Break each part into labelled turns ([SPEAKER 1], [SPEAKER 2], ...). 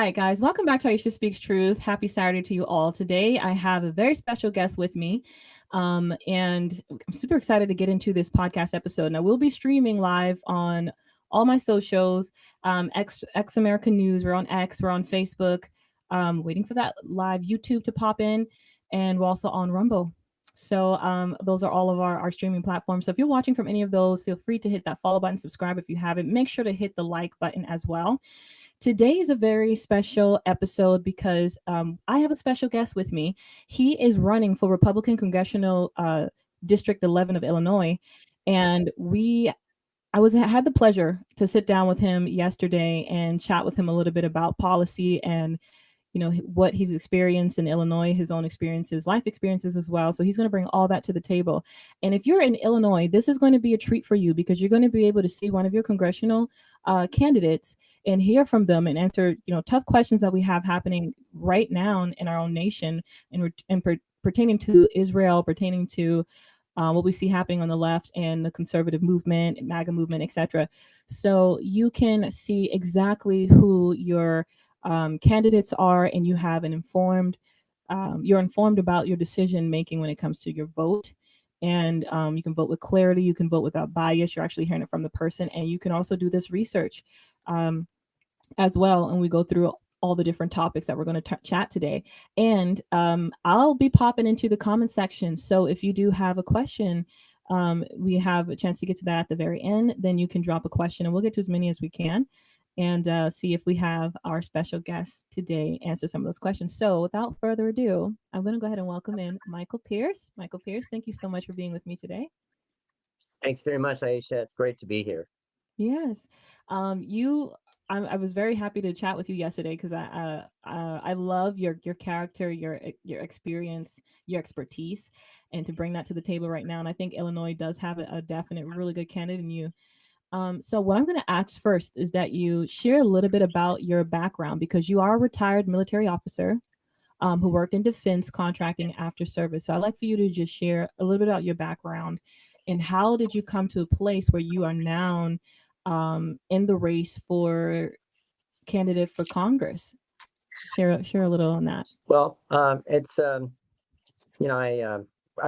[SPEAKER 1] Hi, guys. Welcome back to Aisha Speaks Truth. Happy Saturday to you all. Today, I have a very special guest with me. And I'm super excited to get into this podcast episode. Now, we'll be streaming live on all my socials, X American News. We're on X, we're on Facebook, waiting for that live YouTube to pop in. And we're also on Rumble. So those are all of our streaming platforms. So if you're watching from any of those, feel free to hit that follow button, subscribe if you haven't. Make sure to hit the like button as well. Today is a very special episode because I have a special guest with me. He is running for Republican Congressional District 11 of Illinois, and had the pleasure to sit down with him yesterday and chat with him a little bit about policy and what he's experienced in Illinois, his own experiences, life experiences as well. So he's going to bring all that to the table. And if you're in Illinois, this is going to be a treat for you because you're going to be able to see one of your congressional candidates and hear from them and answer tough questions that we have happening right now in our own nation and pertaining to Israel, pertaining to what we see happening on the left and the conservative movement, MAGA movement, etc. So you can see exactly who your candidates are, and you have you're informed about your decision making when it comes to your vote. And you can vote with clarity, you can vote without bias, you're actually hearing it from the person, and you can also do this research as well. And we go through all the different topics that we're going to chat today. And I'll be popping into the comment section. So if you do have a question, we have a chance to get to that at the very end. Then you can drop a question and we'll get to as many as we can and see if we have our special guest today answer some of those questions. So without further ado, I'm going to go ahead and welcome in Michael Pierce. Michael Pierce, thank you so much for being with me today.
[SPEAKER 2] Thanks very much, Aisha. It's great to be here.
[SPEAKER 1] Yes. I was very happy to chat with you yesterday because I love your character, your experience, your expertise, and to bring that to the table right now. And I think Illinois does have a definite, really good candidate in you. So what I'm going to ask first is that you share a little bit about your background because you are a retired military officer who worked in defense contracting after service. So I'd like for you to just share a little bit about your background and how did you come to a place where you are now in the race for candidate for Congress? Share a little on that.
[SPEAKER 2] Well, it's I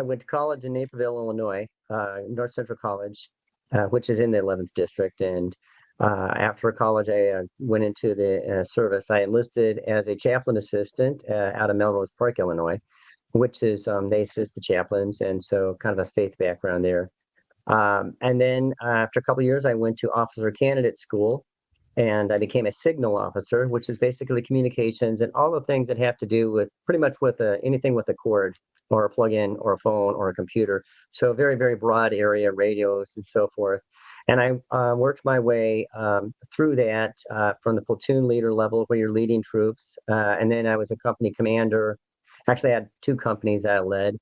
[SPEAKER 2] went to college in Naperville, Illinois, North Central College, which is in the 11th district. And after college, I went into the service. I enlisted as a chaplain assistant out of Melrose Park, Illinois, which is they assist the chaplains, and so kind of a faith background there. And then after a couple of years, I went to officer candidate school, and I became a signal officer, which is basically communications and all the things that have to do with pretty much with anything with a cord or a plug-in or a phone or a computer. So very, very broad area, radios and so forth. And I worked my way through that from the platoon leader level where you're leading troops. And then I was a company commander. Actually, I had two companies that I led.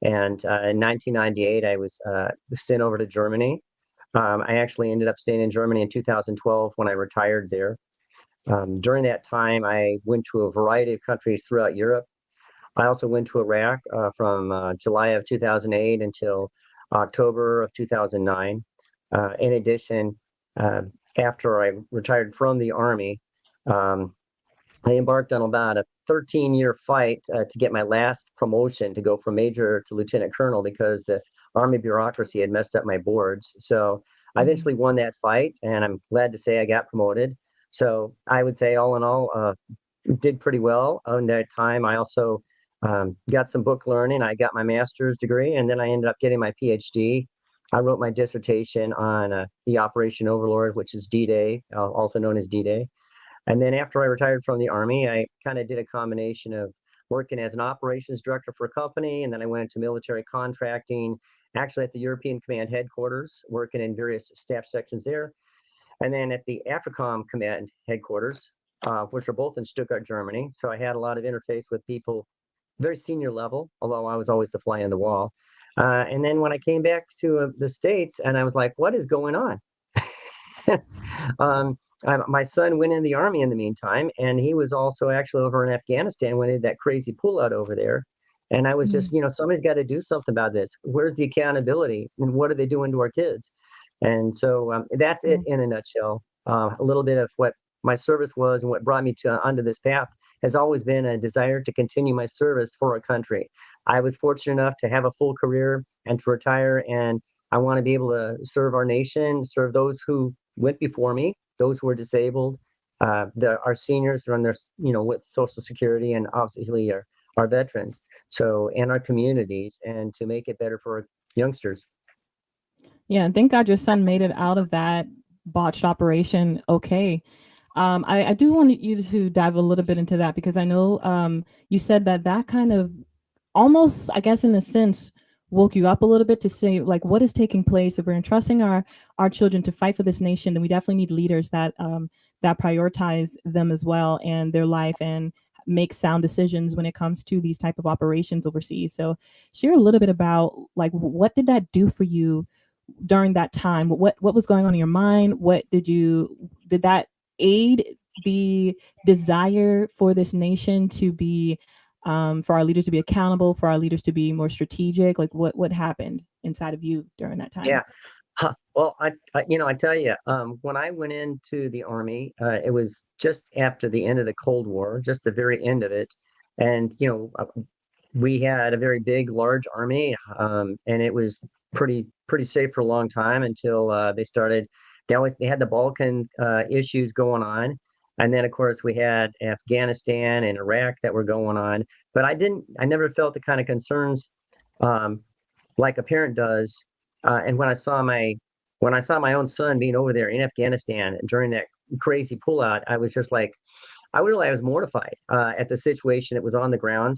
[SPEAKER 2] And in 1998, I was sent over to Germany. I actually ended up staying in Germany in 2012 when I retired there. During that time, I went to a variety of countries throughout Europe. I also went to Iraq from July of 2008 until October of 2009. In addition, after I retired from the Army, I embarked on about a 13-year fight to get my last promotion to go from major to lieutenant colonel because the Army bureaucracy had messed up my boards. So I eventually won that fight, and I'm glad to say I got promoted. So I would say, all in all, did pretty well in that time. I also got some book learning. I got my master's degree, and then I ended up getting my PhD. I wrote my dissertation on the Operation Overlord, which is D-Day, also known as D-Day. And then after I retired from the Army, I kind of did a combination of working as an operations director for a company, and then I went into military contracting, actually at the European Command headquarters, working in various staff sections there. And then at the AFRICOM Command headquarters, which are both in Stuttgart, Germany. So I had a lot of interface with people, very senior level, although I was always the fly on the wall. And then when I came back to the States, and I was like, what is going on? My son went in the Army in the meantime, and he was also actually over in Afghanistan when they did that crazy pullout over there. And I was just, somebody's got to do something about this. Where's the accountability? And what are they doing to our kids? And so that's it in a nutshell. A little bit of what my service was and what brought me to onto this path has always been a desire to continue my service for our country. I was fortunate enough to have a full career and to retire, and I want to be able to serve our nation, serve those who went before me, those who are disabled, our seniors are on their, with Social Security, and obviously our veterans, so, and our communities, and to make it better for our youngsters.
[SPEAKER 1] Yeah, and thank God your son made it out of that botched operation okay. I do want you to dive a little bit into that because I know you said that that kind of almost, I guess, in a sense, woke you up a little bit to say, like, what is taking place? If we're entrusting our children to fight for this nation, then we definitely need leaders that that prioritize them as well and their life and make sound decisions when it comes to these type of operations overseas. So share a little bit about like what did that do for you during that time? What was going on in your mind? What did that aid the desire for this nation to be for our leaders to be accountable, for our leaders to be more strategic? Like what happened inside of you during that time?
[SPEAKER 2] Yeah. Huh. Well, I tell you, when I went into the Army, it was just after the end of the Cold War, just the very end of it. And, we had a very big, large army, and it was pretty safe for a long time until they had the Balkan issues going on. And then, of course, we had Afghanistan and Iraq that were going on. But I never felt the kind of concerns um, like a parent does. And when I saw my own son being over there in Afghanistan during that crazy pullout, I was just like, I was mortified at the situation that was on the ground,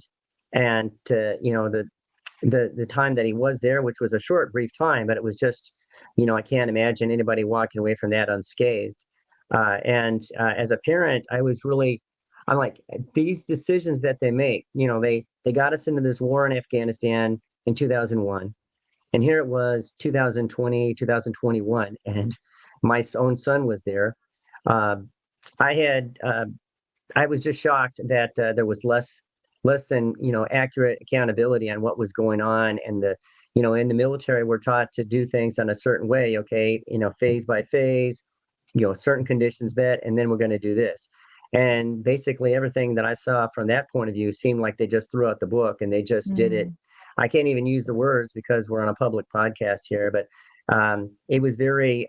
[SPEAKER 2] and the time that he was there, which was a short, brief time, but it was just, I can't imagine anybody walking away from that unscathed. And as a parent, I'm like, these decisions that they make, they got us into this war in Afghanistan in 2001. And here it was 2020, 2021, and my own son was there. Uh, I had I was just shocked that there was less than accurate accountability on what was going on, and in the military we're taught to do things on a certain way, okay, phase by phase, certain conditions met, and then we're going to do this. And basically everything that I saw from that point of view seemed like they just threw out the book and they just did it.
[SPEAKER 1] Mm,
[SPEAKER 2] I can't even use the words because we're on a public podcast here, but it was very,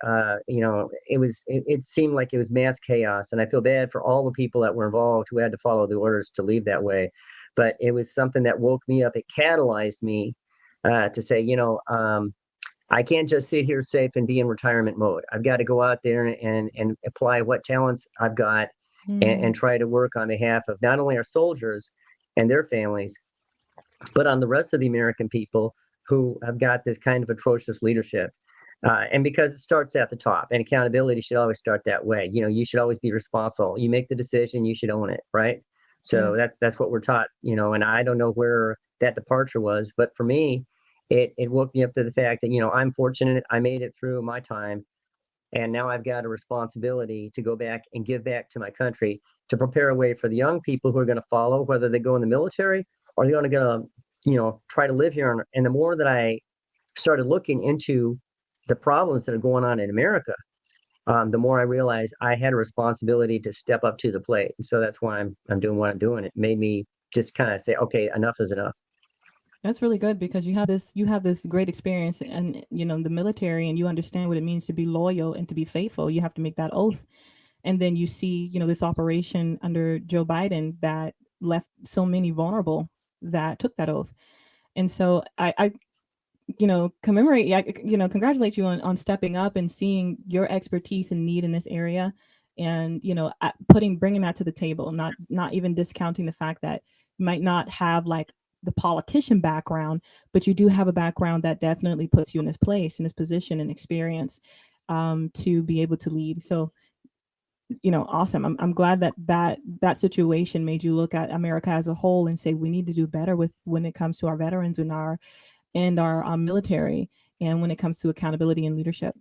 [SPEAKER 2] it seemed like it was mass chaos. And I feel bad for all the people that were involved who had to follow the orders to leave that way. But it was something that woke me up. It catalyzed me to say, I can't just sit here safe and be in retirement mode. I've got to go out there and apply what talents I've got, and
[SPEAKER 1] mm,
[SPEAKER 2] try to work on behalf of not only our soldiers and their families, but on the rest of the American people who have got this kind of atrocious leadership. And because it starts at the top, and accountability should always start that way. You should always be responsible. You make the decision, you should own it, right?
[SPEAKER 1] yeah.
[SPEAKER 2] So that's what we're taught. And I don't know where that departure was, but for me, it woke me up to the fact that I'm fortunate. I made it through my time, and now I've got a responsibility to go back and give back to my country, to prepare a way for the young people who are going to follow, whether they go in the military or they're going to go, try to live here. And the more that I started looking into the problems that are going on in America, the more I realized I had a responsibility to step up to the plate. And so that's why I'm doing what I'm doing. It made me just kind of say, okay, enough is enough.
[SPEAKER 1] That's really good because you have this great experience and the military, and you understand what it means to be loyal and to be faithful. You have to make that oath. And then you see, this operation under Joe Biden that left so many vulnerable that took that oath. And so I commemorate, yeah, congratulate you on stepping up and seeing your expertise and need in this area, and bringing that to the table, not even discounting the fact that you might not have like the politician background, but you do have a background that definitely puts you in this place, in this position and experience to be able to lead. So awesome. I'm glad that situation made you look at America as a whole and say we need to do better with when it comes to our veterans and our military, and when it comes to accountability and leadership.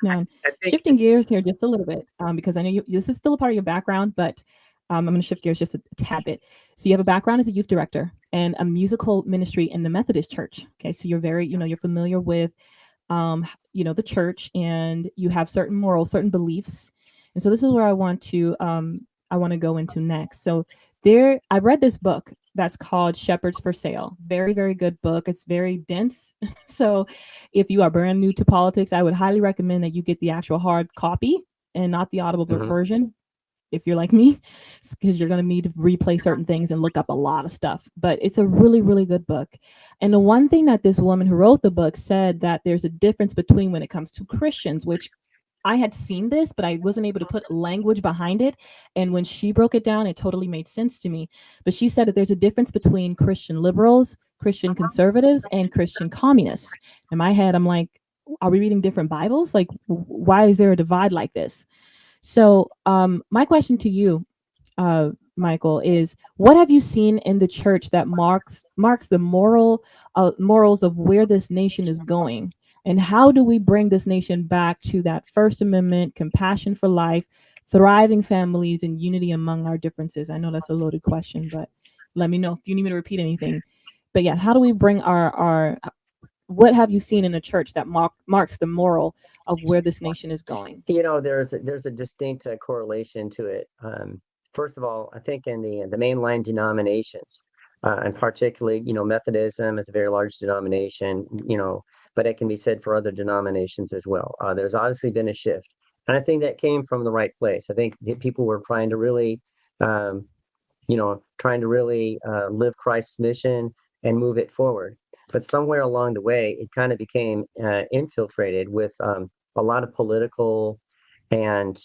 [SPEAKER 1] Now,
[SPEAKER 2] I think
[SPEAKER 1] shifting gears here just a little bit, because I know this is still a part of your background, but I'm going to shift gears just a tad bit. So you have a background as a youth director and a musical ministry in the Methodist Church. Okay, so you're very, you're familiar with, the church, and you have certain morals, certain beliefs. And so this is where I want to go into next. So there, I read this book that's called Shepherds for Sale. Very, very good book. It's very dense. So if you are brand new to politics, I would highly recommend that you get the actual hard copy and not the audible
[SPEAKER 2] Hmm.
[SPEAKER 1] version if you're like me, because you're going to need to replay certain things and look up a lot of stuff. But it's a really, really good book. And the one thing that this woman who wrote the book said that there's a difference between when it comes to Christians, which I had seen this, but I wasn't able to put language behind it. And when she broke it down, it totally made sense to me. But she said that there's a difference between Christian liberals, Christian conservatives, and Christian communists. In my head, I'm like, are we reading different Bibles? Like, why is there a divide like this? So, my question to you, Michael, is what have you seen in the church that marks the morals of where this nation is going, and how do we bring this nation back to that First Amendment, compassion for life, thriving families, and unity among our differences? I know that's a loaded question, but let me know if you need me to repeat anything. But yeah, how do we bring our what have you seen in the church that marks the moral of where this nation is going?
[SPEAKER 2] There's a distinct correlation to it. First of all, I think in the mainline denominations, and particularly, Methodism is a very large denomination, but it can be said for other denominations as well. There's obviously been a shift, and I think that came from the right place. I think that people were trying to really, um, live Christ's mission and move it forward. But somewhere along the way, it kind of became infiltrated with a lot of political and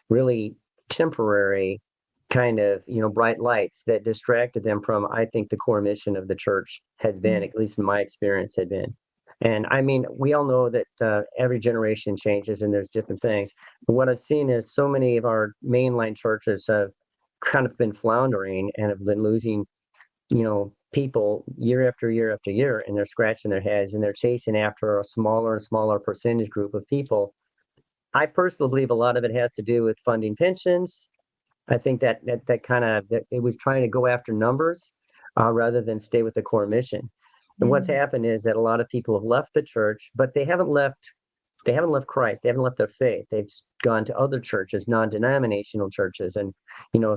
[SPEAKER 2] really temporary kind of bright lights that distracted them from, I think, the core mission of the church has been,
[SPEAKER 1] Mm,
[SPEAKER 2] at least in my experience, had been. And I mean, we all know that every generation changes and there's different things. But what I've seen is so many of our mainline churches have kind of been floundering and have been losing, people year after year after year, and they're scratching their heads and they're chasing after a smaller and smaller percentage group of people. I personally believe a lot of it has to do with funding pensions. I think that kind of that it was trying to go after numbers rather than stay with the core mission. And what's
[SPEAKER 1] mm,
[SPEAKER 2] happened is that a lot of people have left the church, but they haven't left Christ. They haven't left their faith. They've gone to other churches, non-denominational churches, and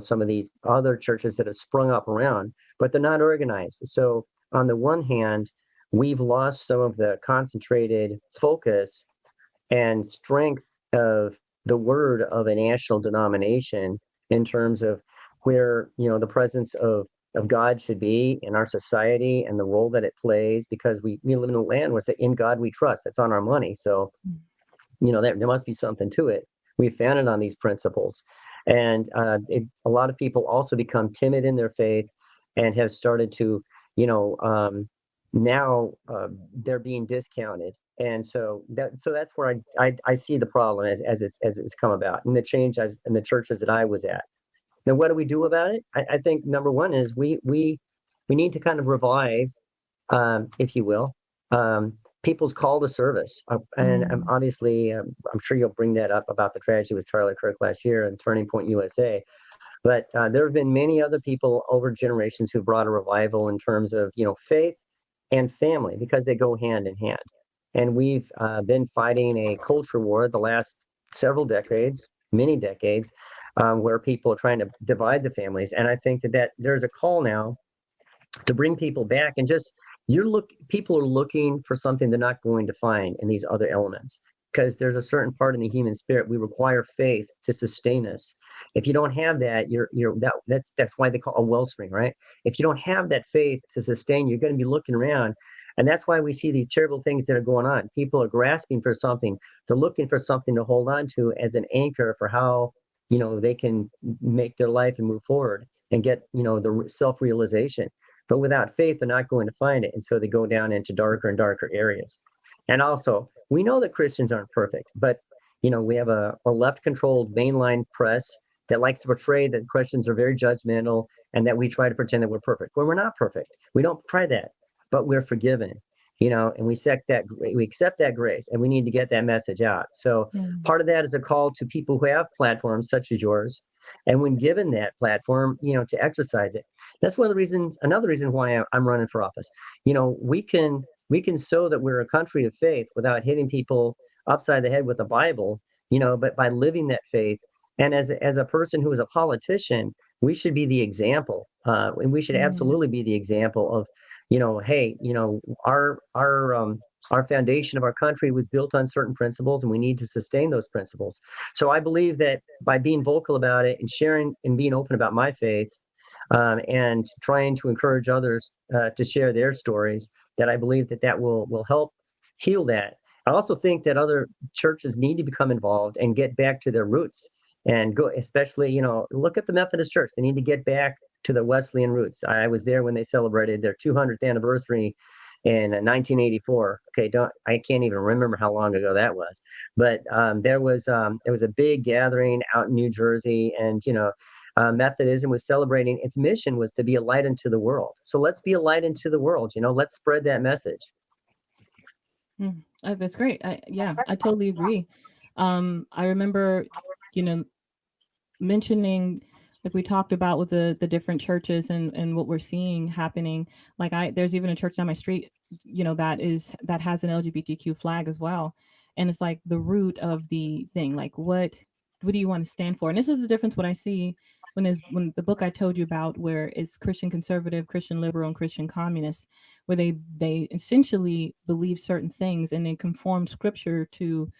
[SPEAKER 2] some of these other churches that have sprung up around, but they're not organized. So on the one hand, we've lost some of the concentrated focus and strength of the word of a national denomination in terms of where the presence of God should be in our society and the role that it plays, because we live in a land where it's in God we trust. That's on our money. So
[SPEAKER 1] mm,
[SPEAKER 2] there must be something to it. We founded on these principles, and a lot of people also become timid in their faith and have started to, now they're being discounted, and so that's where I see the problem as it's come about, and the change in the churches that I was at. Now, what do we do about it? I think number one is we need to kind of revive, if you will, um, people's call to service. And
[SPEAKER 1] mm,
[SPEAKER 2] obviously, I'm sure you'll bring that up about the tragedy with Charlie Kirk last year and Turning Point USA. But there have been many other people over generations who brought a revival in terms of, faith and family, because they go hand in hand. And we've been fighting a culture war the last several decades, many decades, where people are trying to divide the families. And I think that there's a call now to bring people back, and just people are looking for something they're not going to find in these other elements, because there's a certain part in the human spirit we require faith to sustain us. If you don't have that, that's why they call a wellspring, right? If you don't have that faith to sustain, you're going to be looking around, and that's why we see these terrible things that are going on. People are grasping for something, they're looking for something to hold on to as an anchor for how they can make their life and move forward and get the self-realization. But without faith, they're not going to find it. And so they go down into darker and darker areas. And also, we know that Christians aren't perfect, but we have a left-controlled mainline press that likes to portray that Christians are very judgmental and that we try to pretend that we're perfect. Well, we're not perfect. We don't try that, but we're forgiven. And we accept that grace, and we need to get that message out. So
[SPEAKER 1] mm,
[SPEAKER 2] part of that is a call to people who have platforms such as yours, and when given that platform, to exercise it. That's one of the reasons. Another reason why I'm running for office. We can show that we're a country of faith without hitting people upside the head with a Bible. But by living that faith And as a person who is a politician, we should be the example, and we should
[SPEAKER 1] Mm,
[SPEAKER 2] absolutely be the example of, hey, our foundation of our country was built on certain principles, and we need to sustain those principles. So I believe that by being vocal about it and sharing and being open about my faith, and trying to encourage others to share their stories, that I believe that will help heal that. I also think that other churches need to become involved and get back to their roots and go, especially, look at the Methodist Church. They need to get back to their Wesleyan roots. I was there when they celebrated their 200th anniversary in 1984. Okay, don't I can't even remember how long ago that was, but there was a big gathering out in New Jersey, and Methodism was celebrating its mission was to be a light into the world. So let's be a light into the world. Let's spread that message.
[SPEAKER 1] that's great. Yeah, I totally agree. I remember, you know, mentioning, like we talked about with the different churches and what we're seeing happening. Like there's even a church down my street, that has an LGBTQ flag as well. And it's like the root of the thing, like what do you want to stand for? And this is the difference what I see when the book I told you about, where it's Christian conservative, Christian liberal, and Christian communist, where they essentially believe certain things and then conform scripture to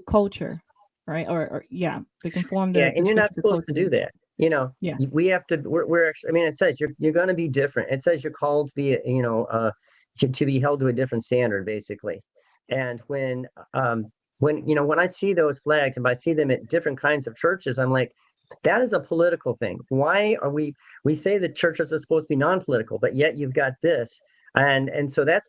[SPEAKER 1] culture, right? Or yeah, they conform
[SPEAKER 2] Yeah,
[SPEAKER 1] the
[SPEAKER 2] and you're not
[SPEAKER 1] scripture to
[SPEAKER 2] supposed to
[SPEAKER 1] culture.
[SPEAKER 2] do that.
[SPEAKER 1] Yeah.
[SPEAKER 2] We have to. We're actually. I mean, it says you're going to be different. It says you're called to be, to be held to a different standard, basically. And when I see those flags and I see them at different kinds of churches, I'm like, that is a political thing. Why are we say that churches are supposed to be non-political, but yet you've got this. And so that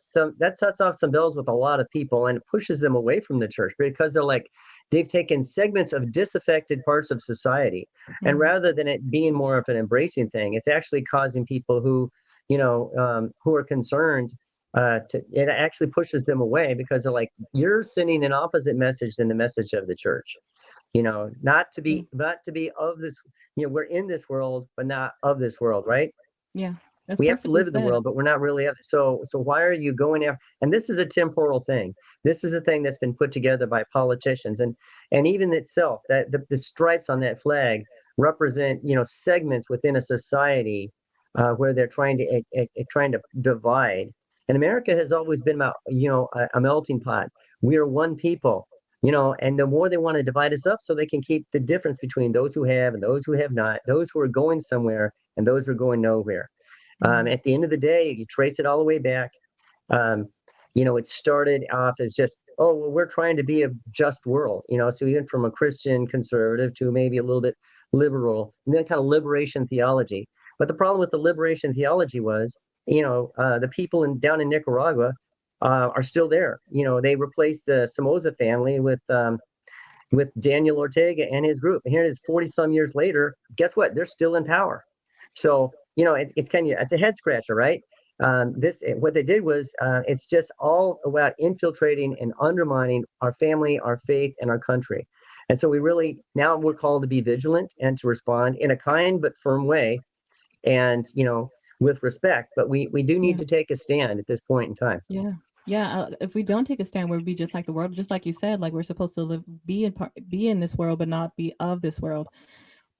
[SPEAKER 2] sets off some bells with a lot of people and pushes them away from the church because they're like, they've taken segments of disaffected parts of society, and
[SPEAKER 1] Mm,
[SPEAKER 2] rather than it being more of an embracing thing, it's actually causing people who are concerned, it actually pushes them away because they're like, you're sending an opposite message than the message of the church.
[SPEAKER 1] yeah.
[SPEAKER 2] Not to be of this. We're in this world, but not of this world, right?
[SPEAKER 1] Yeah. That's
[SPEAKER 2] We have to
[SPEAKER 1] perfectly
[SPEAKER 2] live in the
[SPEAKER 1] said.
[SPEAKER 2] world, but we're not really of it. So why are you going after? And this is a temporal thing. This is a thing that's been put together by politicians, and even itself, that the stripes on that flag represent segments within a society, where they're trying to divide. And America has always been about a melting pot. We are one people. And the more they want to divide us up so they can keep the difference between those who have and those who have not, those who are going somewhere and those who are going nowhere.
[SPEAKER 1] Mm,
[SPEAKER 2] At the end of the day, you trace it all the way back. Um, it started off as just, oh, well, we're trying to be a just world, so even from a Christian conservative to maybe a little bit liberal, and then kind of liberation theology. But the problem with the liberation theology was, the people down in Nicaragua are still there. They replaced the Somoza family with Daniel Ortega and his group. And here it is 40 some years later. Guess what? They're still in power. So, it's kind of, it's a head scratcher, right? What they did was, it's just all about infiltrating and undermining our family, our faith, and our country. And so now we're called to be vigilant and to respond in a kind but firm way, and, with respect. But we do need
[SPEAKER 1] yeah.
[SPEAKER 2] to take a stand at this point in time.
[SPEAKER 1] Yeah. Yeah. If we don't take a stand, we'll be just like the world, just like you said, like we're supposed to be in this world, but not be of this world.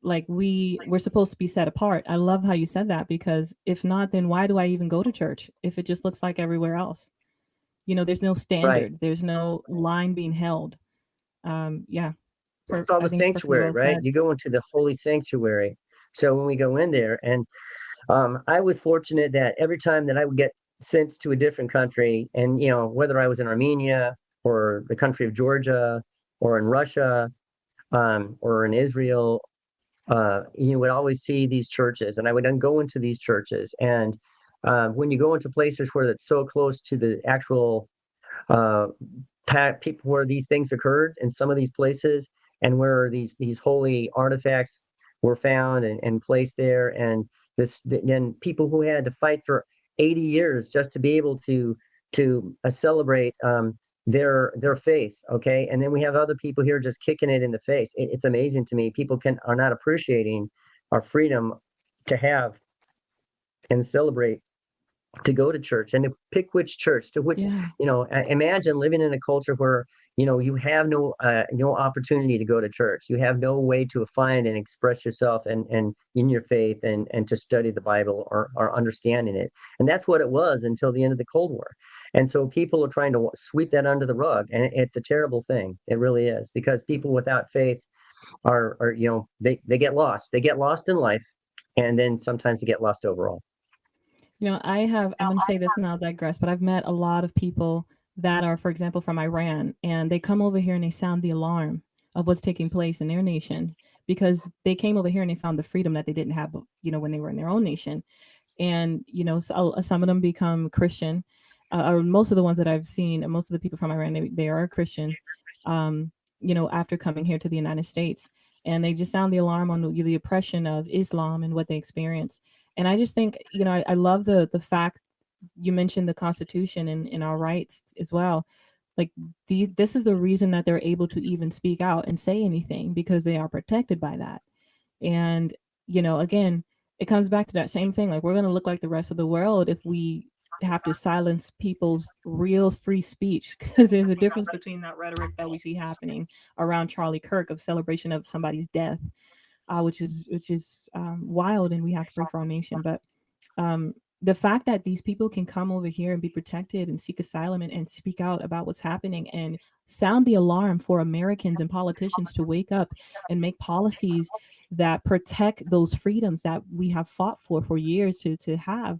[SPEAKER 1] Like we're supposed to be set apart. I love how you said that, because if not, then why do I even go to church if it just looks like everywhere else? There's no
[SPEAKER 2] Right.
[SPEAKER 1] standard, there's no line being held. Yeah.
[SPEAKER 2] It's called
[SPEAKER 1] I
[SPEAKER 2] the
[SPEAKER 1] think it's perfectly
[SPEAKER 2] sanctuary,
[SPEAKER 1] well
[SPEAKER 2] right?
[SPEAKER 1] said.
[SPEAKER 2] You go into the holy sanctuary. So when we go in there, and I was fortunate that every time that I would get sent to a different country, and whether I was in Armenia or the country of Georgia or in Russia, or in Israel, you would always see these churches, and I would then go into these churches. And when you go into places where it's so close to the actual uh, people where these things occurred in some of these places, and where these holy artifacts were found and placed there, and then people who had to fight for 80 years just to be able to celebrate their faith. Okay, and then we have other people here just kicking it in the face. It's amazing to me. People are not appreciating our freedom to have and celebrate, to go to church and to pick which church to which.
[SPEAKER 1] Yeah.
[SPEAKER 2] Imagine living in a culture where You have no opportunity to go to church. You have no way to find and express yourself and in your faith and to study the Bible or understanding it. And that's what it was until the end of the Cold War. And so people are trying to sweep that under the rug, and it's a terrible thing. It really is, because people without faith are they get lost. They get lost in life, and then sometimes they get lost overall.
[SPEAKER 1] I'm going to say this and I'll digress, but I've met a lot of people that are, for example, from Iran, and they come over here and they sound the alarm of what's taking place in their nation because they came over here and they found the freedom that they didn't have, when they were in their own nation. And some of them become Christian, or most of the ones that I've seen, and most of the people from Iran, they are Christian, um, after coming here to the United States, and they just sound the alarm on the oppression of Islam and what they experience. And I just think, I love the fact you mentioned the Constitution and our rights as well. Like this is the reason that they're able to even speak out and say anything, because they are protected by that. And, again, it comes back to that same thing. Like, we're going to look like the rest of the world if we have to silence people's real free speech, because there's a difference between that rhetoric that we see happening around Charlie Kirk of celebration of somebody's death, which is wild, and we have to pray for our nation. But um, the fact that these people can come over here and be protected and seek asylum and speak out about what's happening and sound the alarm for Americans and politicians to wake up and make policies that protect those freedoms that we have fought for years to have,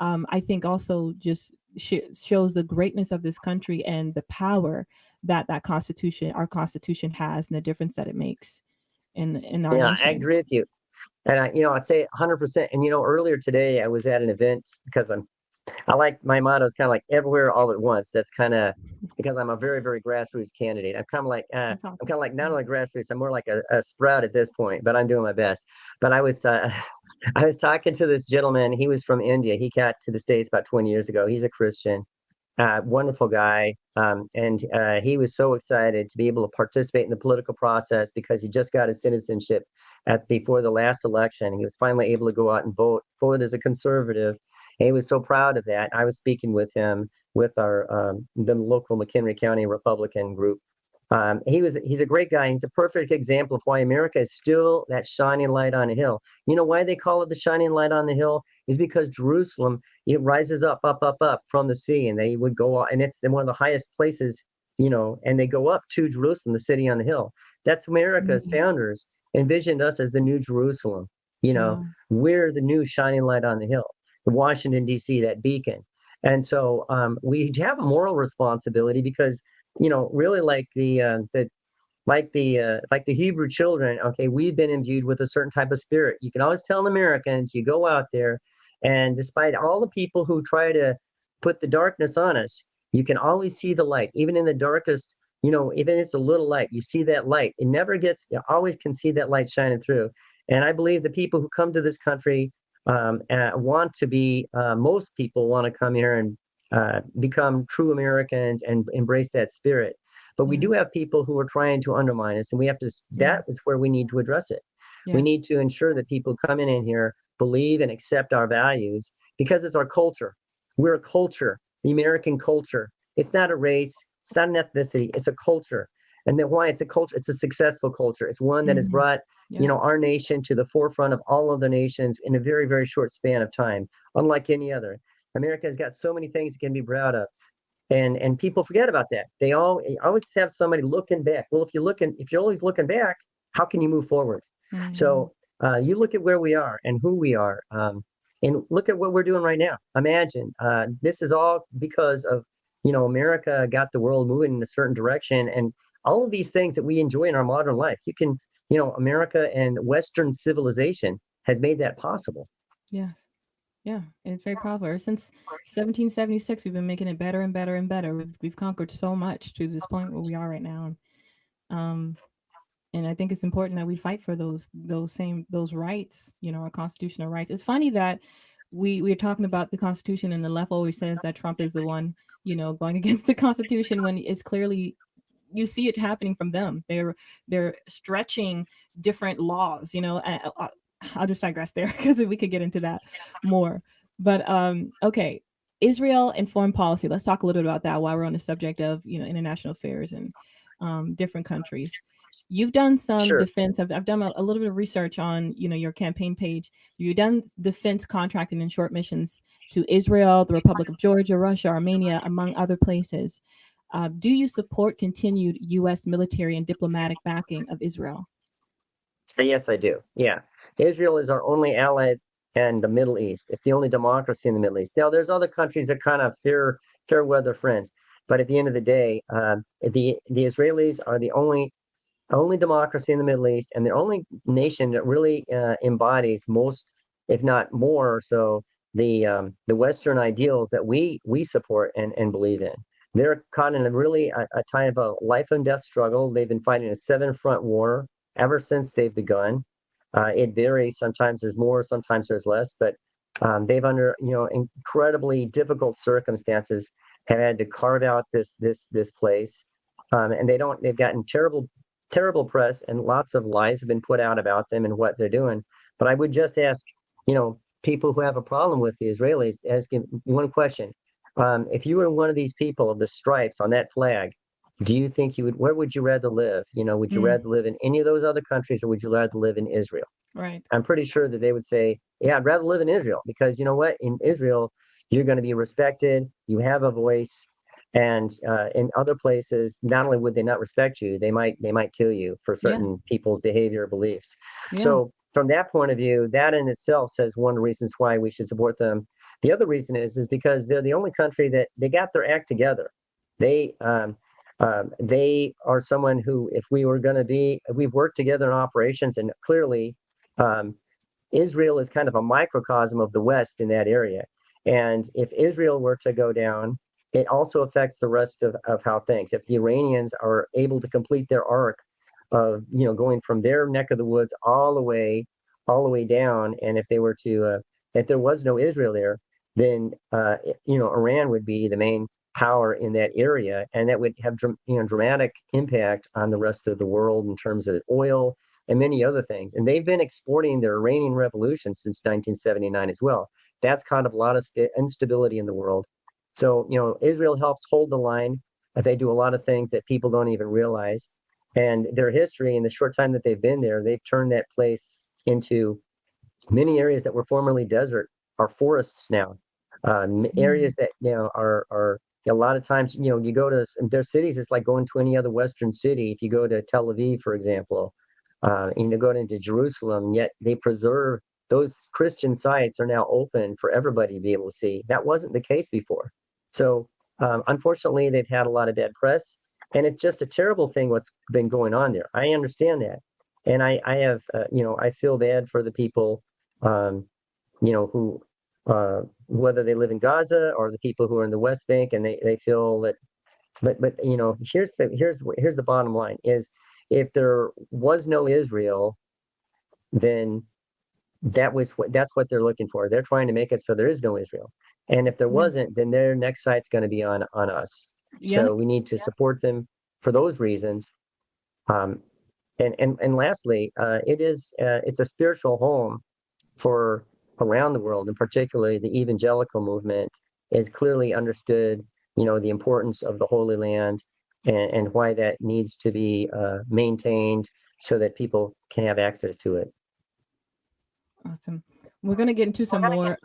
[SPEAKER 1] I think also just shows the greatness of this country and the power that our constitution has, and the difference that it makes in our
[SPEAKER 2] Yeah, I
[SPEAKER 1] nation.
[SPEAKER 2] agree with you. And I'd say 100%. And earlier today I was at an event because I like my motto is kind of like everywhere all at once. That's kind of because I'm a very, very grassroots candidate.
[SPEAKER 1] That's
[SPEAKER 2] I'm kind
[SPEAKER 1] awesome.
[SPEAKER 2] of like not only grassroots, I'm more like a sprout at this point, but I'm doing my best. But I was I was talking to this gentleman. He was from India. He got to the States about 20 years ago. He's a Christian, wonderful guy. And he was so excited to be able to participate in the political process because he just got his citizenship before the last election. He was finally able to go out and vote as a conservative. And he was so proud of that. I was speaking with him with the local McHenry County Republican group. He's a great guy. He's a perfect example of why America is still that shining light on a hill. You know why they call it the shining light on the hill is because Jerusalem, it rises up, up, up, up from the sea, and they would go, and it's one of the highest places, and they go up to Jerusalem, the city on the hill. That's America's
[SPEAKER 1] Mhm.
[SPEAKER 2] founders envisioned us as the new Jerusalem. You know,
[SPEAKER 1] Yeah.
[SPEAKER 2] we're the new shining light on the hill, the Washington D.C., that beacon. And so we have a moral responsibility because really like the Hebrew children, okay, we've been imbued with a certain type of spirit. You can always tell Americans, you go out there, and despite all the people who try to put the darkness on us, you can always see the light, even in the darkest. Even if it's a little light, you see that light. It never gets. You always can see that light shining through. And I believe the people who come to this country want to be. Most people want to come here and become true Americans and embrace that spirit. But we
[SPEAKER 1] Yeah.
[SPEAKER 2] do have people who are trying to undermine us, and we have to.
[SPEAKER 1] Yeah.
[SPEAKER 2] That is where we need to address it. We
[SPEAKER 1] Yeah.
[SPEAKER 2] need to ensure that people coming in here believe and accept our values because it's our culture. We're a culture, the American culture. It's not a race. It's not an ethnicity. It's a culture. And then why it's a culture? It's a successful culture. It's one that has
[SPEAKER 1] Mhm.
[SPEAKER 2] brought
[SPEAKER 1] Yeah.
[SPEAKER 2] our nation to the forefront of all other nations in a very, very short span of time, unlike any other. America has got so many things it can be proud of, and people forget about that. They always have somebody looking back. Well, if you're always looking back, how can you move forward?
[SPEAKER 1] Mhm.
[SPEAKER 2] So you look at where we are and who we are, and look at what we're doing right now. Imagine this is all because of America got the world moving in a certain direction, and all of these things that we enjoy in our modern life. America and Western civilization has made that possible.
[SPEAKER 1] Yes. Yeah, it's very powerful. Ever since 1776, we've been making it better and better and better. We've conquered so much to this point where we are right now. Um, and I think it's important that we fight for those rights, our constitutional rights. It's funny that we're talking about the Constitution, and the left always says that Trump is the one, going against the Constitution, when it's clearly you see it happening from them. They're stretching different laws. I'll just digress there because we could get into that more. But okay, Israel and foreign policy. Let's talk a little bit about that while we're on the subject of international affairs and different countries. You've done some
[SPEAKER 2] Sure.
[SPEAKER 1] defense. I've done a little bit of research on your campaign page. You've done defense contracting and short missions to Israel, the Republic of Georgia, Russia, Armenia, among other places. Do you support continued U.S. military and diplomatic backing of Israel?
[SPEAKER 2] Yes, I do. Yeah. Israel is our only ally in the Middle East. It's the only democracy in the Middle East. Now, there's other countries that kind of fair weather friends, but at the end of the day, the Israelis are the only democracy in the Middle East, and the only nation that really embodies most, if not more, or so the Western ideals that we support and believe in. They're caught in a really a time of a life and death struggle. They've been fighting a seven-front war ever since they've begun. It varies. Sometimes there's more, sometimes there's less, but they've under incredibly difficult circumstances have had to carve out this place, and they've gotten terrible press and lots of lies have been put out about them and what they're doing. But I would just ask, people who have a problem with the Israelis, asking one question. If you were one of these people of the stripes on that flag, do you think where would you rather live? Would you
[SPEAKER 1] Mm,
[SPEAKER 2] rather live in any of those other countries or would you rather live in Israel?
[SPEAKER 1] right.
[SPEAKER 2] I'm pretty sure that they would say, yeah, I'd rather live in Israel because you know what? In Israel, you're going to be respected. You have a voice. And in other places, not only would they not respect you, they might kill you for
[SPEAKER 1] Yeah.
[SPEAKER 2] certain people's behavior or beliefs.
[SPEAKER 1] Yeah.
[SPEAKER 2] So from that point of view, that in itself says one of the reasons why we should support them. The other reason is because they're the only country that they got their act together. They are someone who, if we were going to be, we've worked together in operations, and clearly um, Israel is kind of a microcosm of the West in that area. And if Israel were to go down, it also affects the rest of how things. If the Iranians are able to complete their arc of going from their neck of the woods all the way down, and if they were to if there was no Israel there, then Iran would be the main power in that area, and that would have dramatic impact on the rest of the world in terms of oil and many other things. And they've been exporting their Iranian Revolution since 1979 as well. That's caused a lot of instability in the world. So, Israel helps hold the line. They do a lot of things that people don't even realize. And their history, in the short time that they've been there, they've turned that place into many areas that were formerly desert are forests now.
[SPEAKER 1] Mm,
[SPEAKER 2] Areas that are a lot of times you go to their cities. It's like going to any other Western city. If you go to Tel Aviv, for example, go into Jerusalem, yet they preserve those Christian sites are now open for everybody to be able to see. That wasn't the case before. So unfortunately, they've had a lot of bad press, and it's just a terrible thing what's been going on there. I understand that, and I have I feel bad for the people um, who whether they live in Gaza or the people who are in the West Bank, and they feel that. But here's the bottom line is if there was no Israel, then that's what they're looking for. They're trying to make it so there is no Israel. And if there
[SPEAKER 1] yeah.
[SPEAKER 2] wasn't, then their next site's going to be on us.
[SPEAKER 1] Yeah.
[SPEAKER 2] So we need to support them for those reasons. Um, and lastly, it's a spiritual home for around the world, and particularly the evangelical movement is clearly understood, the importance of the Holy Land and why that needs to be maintained so that people can have access to it.
[SPEAKER 1] Awesome. We're going to get into some more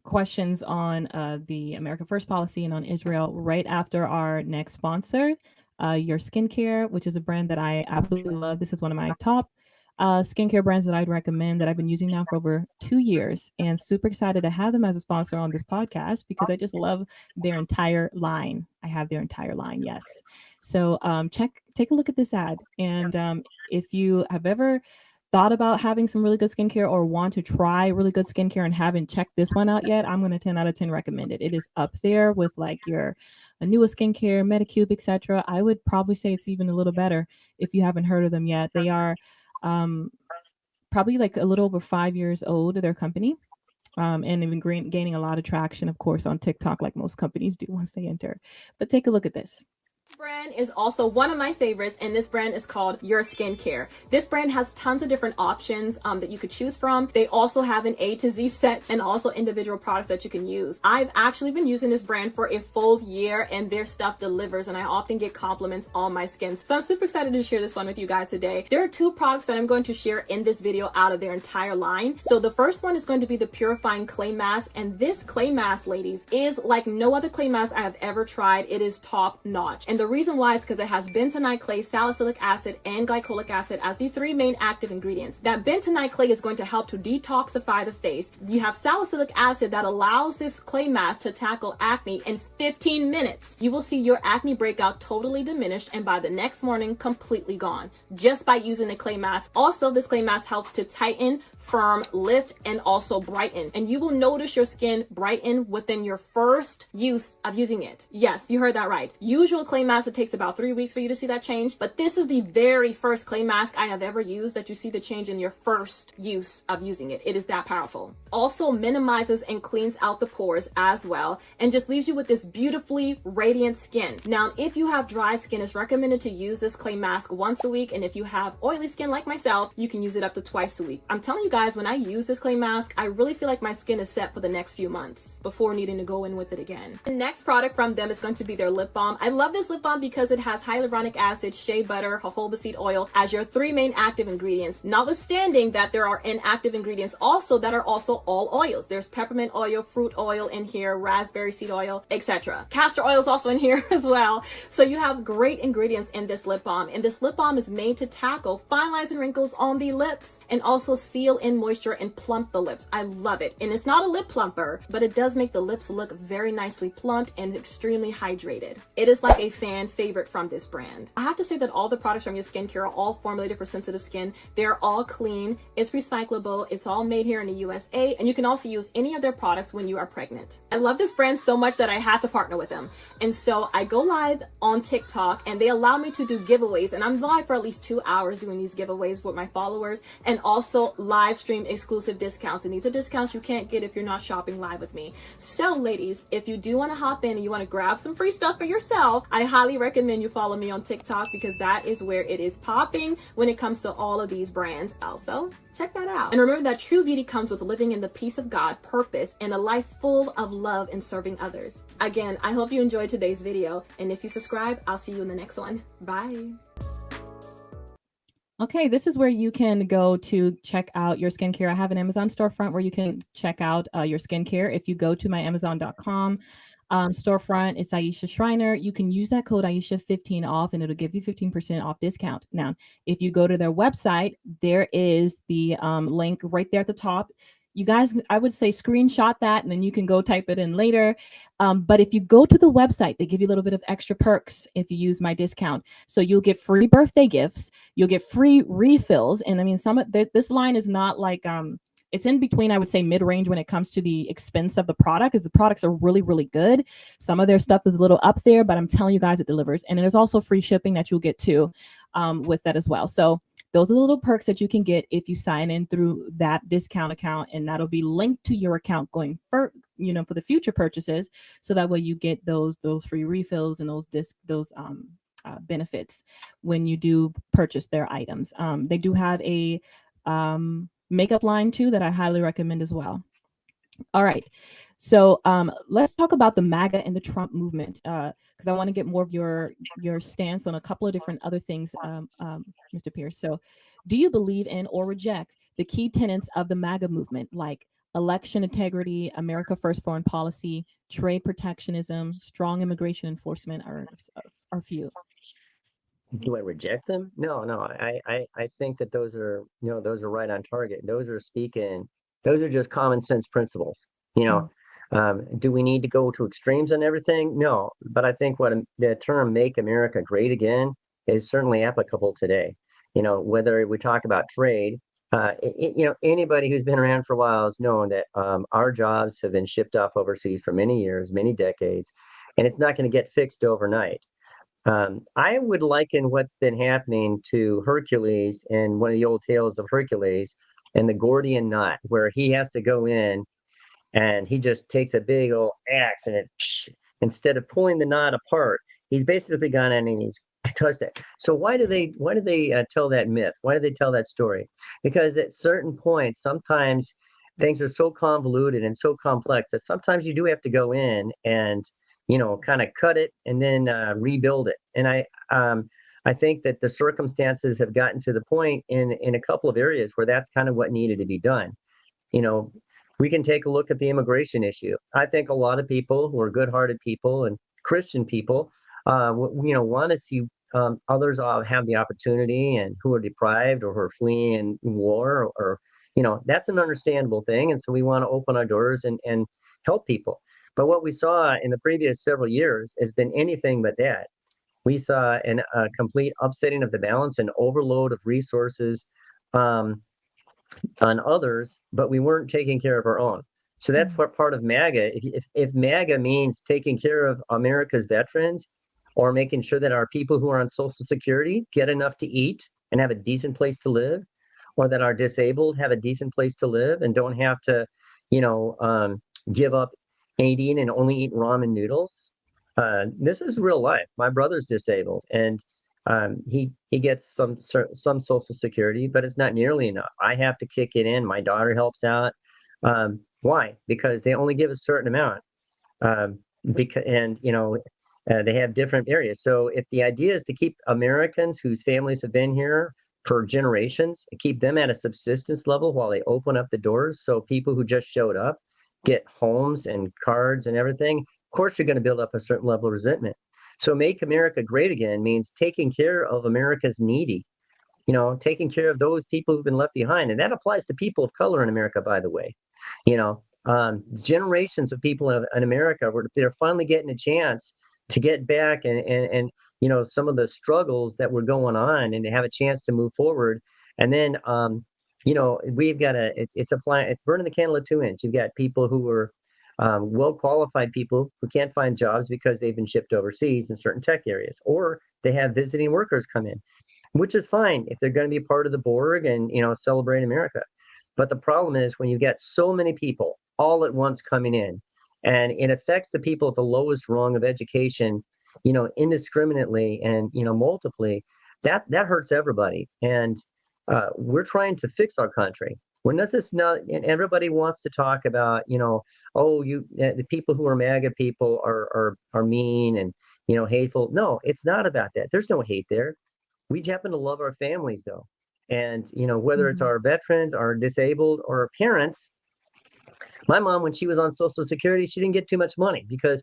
[SPEAKER 1] questions on the America First policy and on Israel right after our next sponsor, Your Skincare, which is a brand that I absolutely love. This is one of my top skincare brands that I'd recommend that I've been using now for over 2 years, and super excited to have them as a sponsor on this podcast because I just love their entire line. I have their entire line, yes. So take a look at this ad, and if you have ever thought about having some really good skincare or want to try really good skincare and haven't checked this one out yet, I'm going to 10 out of 10 recommend it. It is up there with like your newest skincare, Medicube, etc. I would probably say it's even a little better if you haven't heard of them yet. They are um, probably like a little over 5 years old, their company. And they've been gaining a lot of traction, of course, on TikTok, like most companies do once they enter. But take a look at this. Brand is also one of my favorites, and this brand is called Your Skincare. This brand has tons of different options that you could choose from. They also have an A to Z set and also individual products that you can use. I've actually been using this brand for a full year, and their stuff delivers, and I often get compliments on my skin. So I'm super excited to share this one with you guys today. There are two products that I'm going to share in this video out of their entire line. So the first one is going to be the Purifying Clay Mask, and this clay mask, ladies, is like no other clay mask I have ever tried. It is top notch. And the reason why is because it has bentonite clay, salicylic acid, and glycolic acid as the three main active ingredients. That bentonite clay is going to help to detoxify the face. You have salicylic acid that allows this clay mask to tackle acne in 15 minutes. You will see your acne breakout totally diminished, and by the next morning, completely gone, just by using the clay mask. Also, this clay mask helps to tighten, firm, lift, and also brighten. And you will notice your skin brighten within your first use of using it. Yes, you heard that right. Usual clay mask, it takes about 3 weeks for you to see that change, but this is the very first clay mask I have ever used that you see the change in your first use of using it. It is that powerful. Also minimizes and cleans out the pores as well, and just leaves you with this beautifully radiant skin. Now, if you have dry skin, it's recommended to use this clay mask once a week, and if you have oily skin like myself, you can use it up to twice a week. I'm telling you guys, when I use this clay mask, I really feel like my skin is set for the next few months before needing to go in with it again. The next product from them is going to be their lip balm. I love this lip balm because it has hyaluronic acid, shea butter, jojoba seed oil as your three main active ingredients, notwithstanding that there are inactive ingredients also that are also all oils. There's peppermint oil, fruit oil in here, raspberry seed oil, etc. Castor oil is also in here as well. So you have great ingredients in this lip balm, and this lip balm is made to tackle fine lines and wrinkles on the lips and also seal in moisture and plump the lips. I love it. And it's not a lip plumper, but it does make the lips look very nicely plumped and extremely hydrated. It is like a fan favorite from this brand. I have to say that all the products from Your Skincare are all formulated for sensitive skin. They're all clean, it's recyclable, it's all made here in the USA, and you can also use any of their products when you are pregnant. I love this brand so much that I had to partner with them. And so I go live on TikTok, and they allow me to do giveaways, and I'm live for at least 2 hours doing these giveaways with my followers, and also live stream exclusive discounts. And these are discounts you can't get if you're not shopping live with me. So ladies, if you do want to hop in and you want to grab some free stuff for yourself, I highly recommend you follow me on TikTok, because that is where it is popping when it comes to all of these brands. Also, check that out. And remember that true beauty comes with living in the peace of God, purpose, and a life full of love and serving others. Again, I hope you enjoyed today's video, and if you subscribe, I'll see you in the next one. Bye. Okay, this is where you can go to check out Your Skincare. I have an Amazon storefront where you can check out Your Skincare. If you go to my Amazon.com storefront, it's Aisha Schreiner. You can use that code Aisha15 off, and it'll give you 15% off discount. Now, if you go to their website, there is the link right there at the top. You guys, I would say screenshot that, and then you can go type it in later. But if you go to the website, they give you a little bit of extra perks if you use my discount. So you'll get free birthday gifts, you'll get free refills. And I mean, some of this line is not like, it's in between, I would say mid-range when it comes to the expense of the product, because the products are really, really good. Some of their stuff is a little up there, but I'm telling you guys, it delivers. And there's also free shipping that you'll get too with that as well. So those are the little perks that you can get if you sign in through that discount account, and that'll be linked to your account going for, for the future purchases. So that way you get those free refills and those benefits when you do purchase their items. They do have a makeup line too that I highly recommend as well. All right, so let's talk about the MAGA and the Trump movement, because I want to get more of your stance on a couple of different other things, Mr. Pierce. So do you believe in or reject the key tenets of the MAGA movement, like election integrity, America First foreign policy, trade protectionism, strong immigration enforcement are few?
[SPEAKER 2] Do I reject them? No, no. I think that those are, those are right on target. Those are just common sense principles. Do we need to go to extremes on everything? No, but I think the term "Make America Great Again" is certainly applicable today. Whether we talk about trade, anybody who's been around for a while has known that our jobs have been shipped off overseas for many years, many decades, and it's not going to get fixed overnight. I would liken what's been happening to Hercules in one of the old tales of Hercules and the Gordian knot, where he has to go in and he just takes a big old axe and instead of pulling the knot apart, He's basically gone in and he's touched it. So why do they tell that myth? Why do they tell that story? Because at certain points, sometimes things are so convoluted and so complex that sometimes you do have to go in and kind of cut it and then rebuild it. And I think that the circumstances have gotten to the point in a couple of areas where that's kind of what needed to be done. You know, we can take a look at the immigration issue. I think a lot of people who are good-hearted people and Christian people, want to see others have the opportunity and who are deprived or who are fleeing war or that's an understandable thing. And so we want to open our doors and help people. But what we saw in the previous several years has been anything but that. We saw a complete upsetting of the balance and overload of resources um, on others, but we weren't taking care of our own. So that's what part of MAGA. If MAGA means taking care of America's veterans or making sure that our people who are on Social Security get enough to eat and have a decent place to live, or that our disabled have a decent place to live and don't have to, give up eating and only eat ramen noodles. This is real life. My brother's disabled, and he gets some Social Security, but it's not nearly enough. I have to kick it in. My daughter helps out. Why? Because they only give a certain amount. Because they have different areas. So if the idea is to keep Americans whose families have been here for generations, keep them at a subsistence level while they open up the doors, so people who just showed up get homes and cards and everything, of course you're going to build up a certain level of resentment. So make America great again means taking care of America's needy, taking care of those people who've been left behind. And that applies to people of color in America, by the way. Generations of people in America, they're finally getting a chance to get back and some of the struggles that were going on and to have a chance to move forward. And then, we've got it's burning the candle at two ends. You've got people who are well-qualified people who can't find jobs because they've been shipped overseas in certain tech areas, or they have visiting workers come in, which is fine if they're going to be part of the Borg and, celebrate America. But the problem is when you get so many people all at once coming in, and it affects the people at the lowest rung of education, indiscriminately and, multiply, that hurts everybody. And we're trying to fix our country. We're not just not, and everybody wants to talk about, the people who are MAGA people are mean and, hateful. No, it's not about that. There's no hate there. We happen to love our families though. And, whether it's our veterans, our disabled, or our parents. My mom, when she was on Social Security, she didn't get too much money because,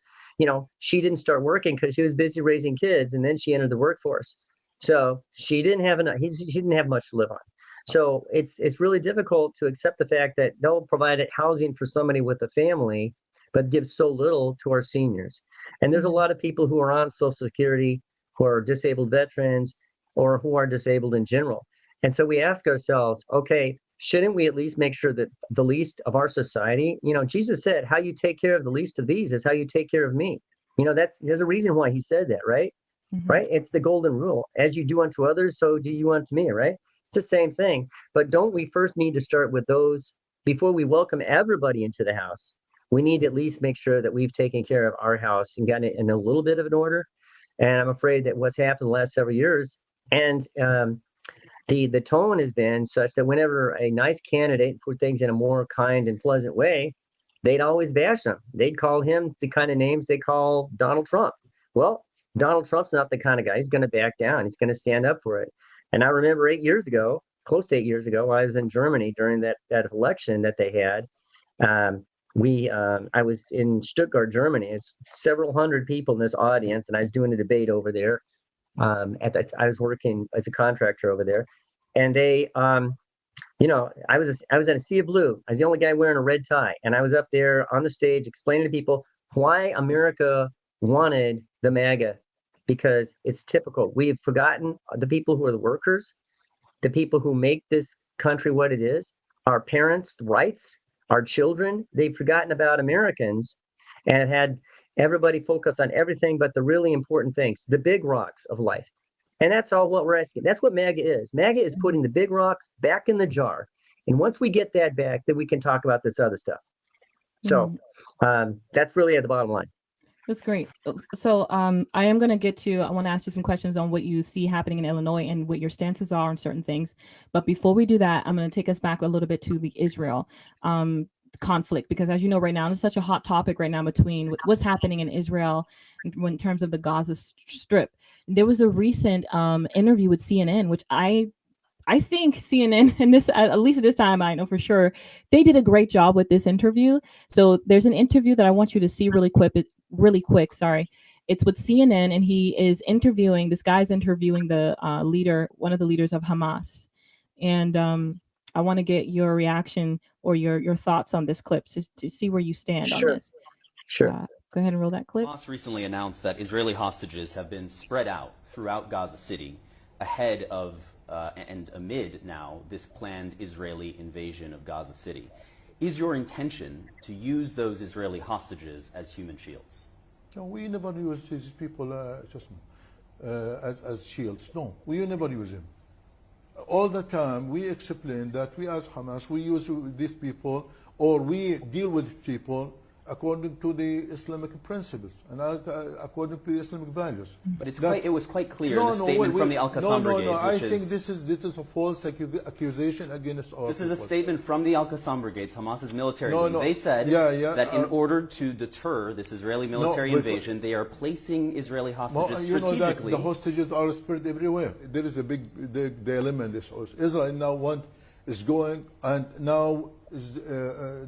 [SPEAKER 2] she didn't start working because she was busy raising kids, and then she entered the workforce. So she didn't have enough. She didn't have much to live on. So it's really difficult to accept the fact that they'll provide housing for somebody with a family, but give so little to our seniors. And there's a lot of people who are on Social Security who are disabled veterans or who are disabled in general. And so we ask ourselves, okay, shouldn't we at least make sure that the least of our society, Jesus said, how you take care of the least of these is how you take care of me. There's a reason why he said that, right? Right? It's the golden rule. As you do unto others, so do you unto me, right? It's the same thing. But don't we first need to start with those before we welcome everybody into the house? We need to at least make sure that we've taken care of our house and gotten it in a little bit of an order. And I'm afraid that what's happened the last several years, and the tone has been such that whenever a nice candidate put things in a more kind and pleasant way, they'd always bash him. They'd call him the kind of names they call Donald Trump. Well, Donald Trump's not the kind of guy. He's going to back down. He's going to stand up for it. And I remember 8 years ago, close to 8 years ago, I was in Germany during that election that they had. I was in Stuttgart, Germany. It's several hundred people in this audience, and I was doing a debate over there. I was working as a contractor over there, and they, I was in a sea of blue. I was the only guy wearing a red tie, and I was up there on the stage explaining to people why America wanted the MAGA, because it's typical. We've forgotten the people who are the workers, the people who make this country what it is, our parents' rights, our children. They've forgotten about Americans and had everybody focus on everything but the really important things, the big rocks of life. And that's all what we're asking. That's what MAGA is. MAGA is putting the big rocks back in the jar. And once we get that back, then we can talk about this other stuff. So that's really at the bottom line.
[SPEAKER 1] That's great. So I am going to get to, I want to ask you some questions on what you see happening in Illinois and what your stances are on certain things. But before we do that, I'm going to take us back a little bit to the Israel conflict, because as you know, right now, it's such a hot topic right now between what's happening in Israel in terms of the Gaza Strip. There was a recent interview with CNN, which I think CNN, and this at least at this time, I know for sure they did a great job with this interview. So there's an interview that I want you to see really quick. Really quick, sorry. It's with CNN, and he is interviewing. This guy's interviewing the leader, one of the leaders of Hamas, and I want to get your reaction or your thoughts on this clip to see where you stand on
[SPEAKER 2] Sure,
[SPEAKER 1] this.
[SPEAKER 2] sure.
[SPEAKER 1] Go ahead and roll that clip.
[SPEAKER 3] Hamas recently announced that Israeli hostages have been spread out throughout Gaza City ahead of and amid now this planned Israeli invasion of Gaza City. Is your intention to use those Israeli hostages as human shields?
[SPEAKER 4] No, we never use these people as shields. No, we never use them. All the time we explain that we as Hamas, we use these people or we deal with people according to the Islamic principles and according to the Islamic values.
[SPEAKER 3] But it was quite clear in the statement from the Al-Qassam brigades,
[SPEAKER 4] I think this is a false accusation against all.
[SPEAKER 3] This is a statement from the Al-Qassam brigades, Hamas's military wing. They said that in order to deter this Israeli military invasion, they are placing Israeli hostages strategically.
[SPEAKER 4] That the hostages are spread everywhere. There is a big dilemma in this. Israel now is going and now is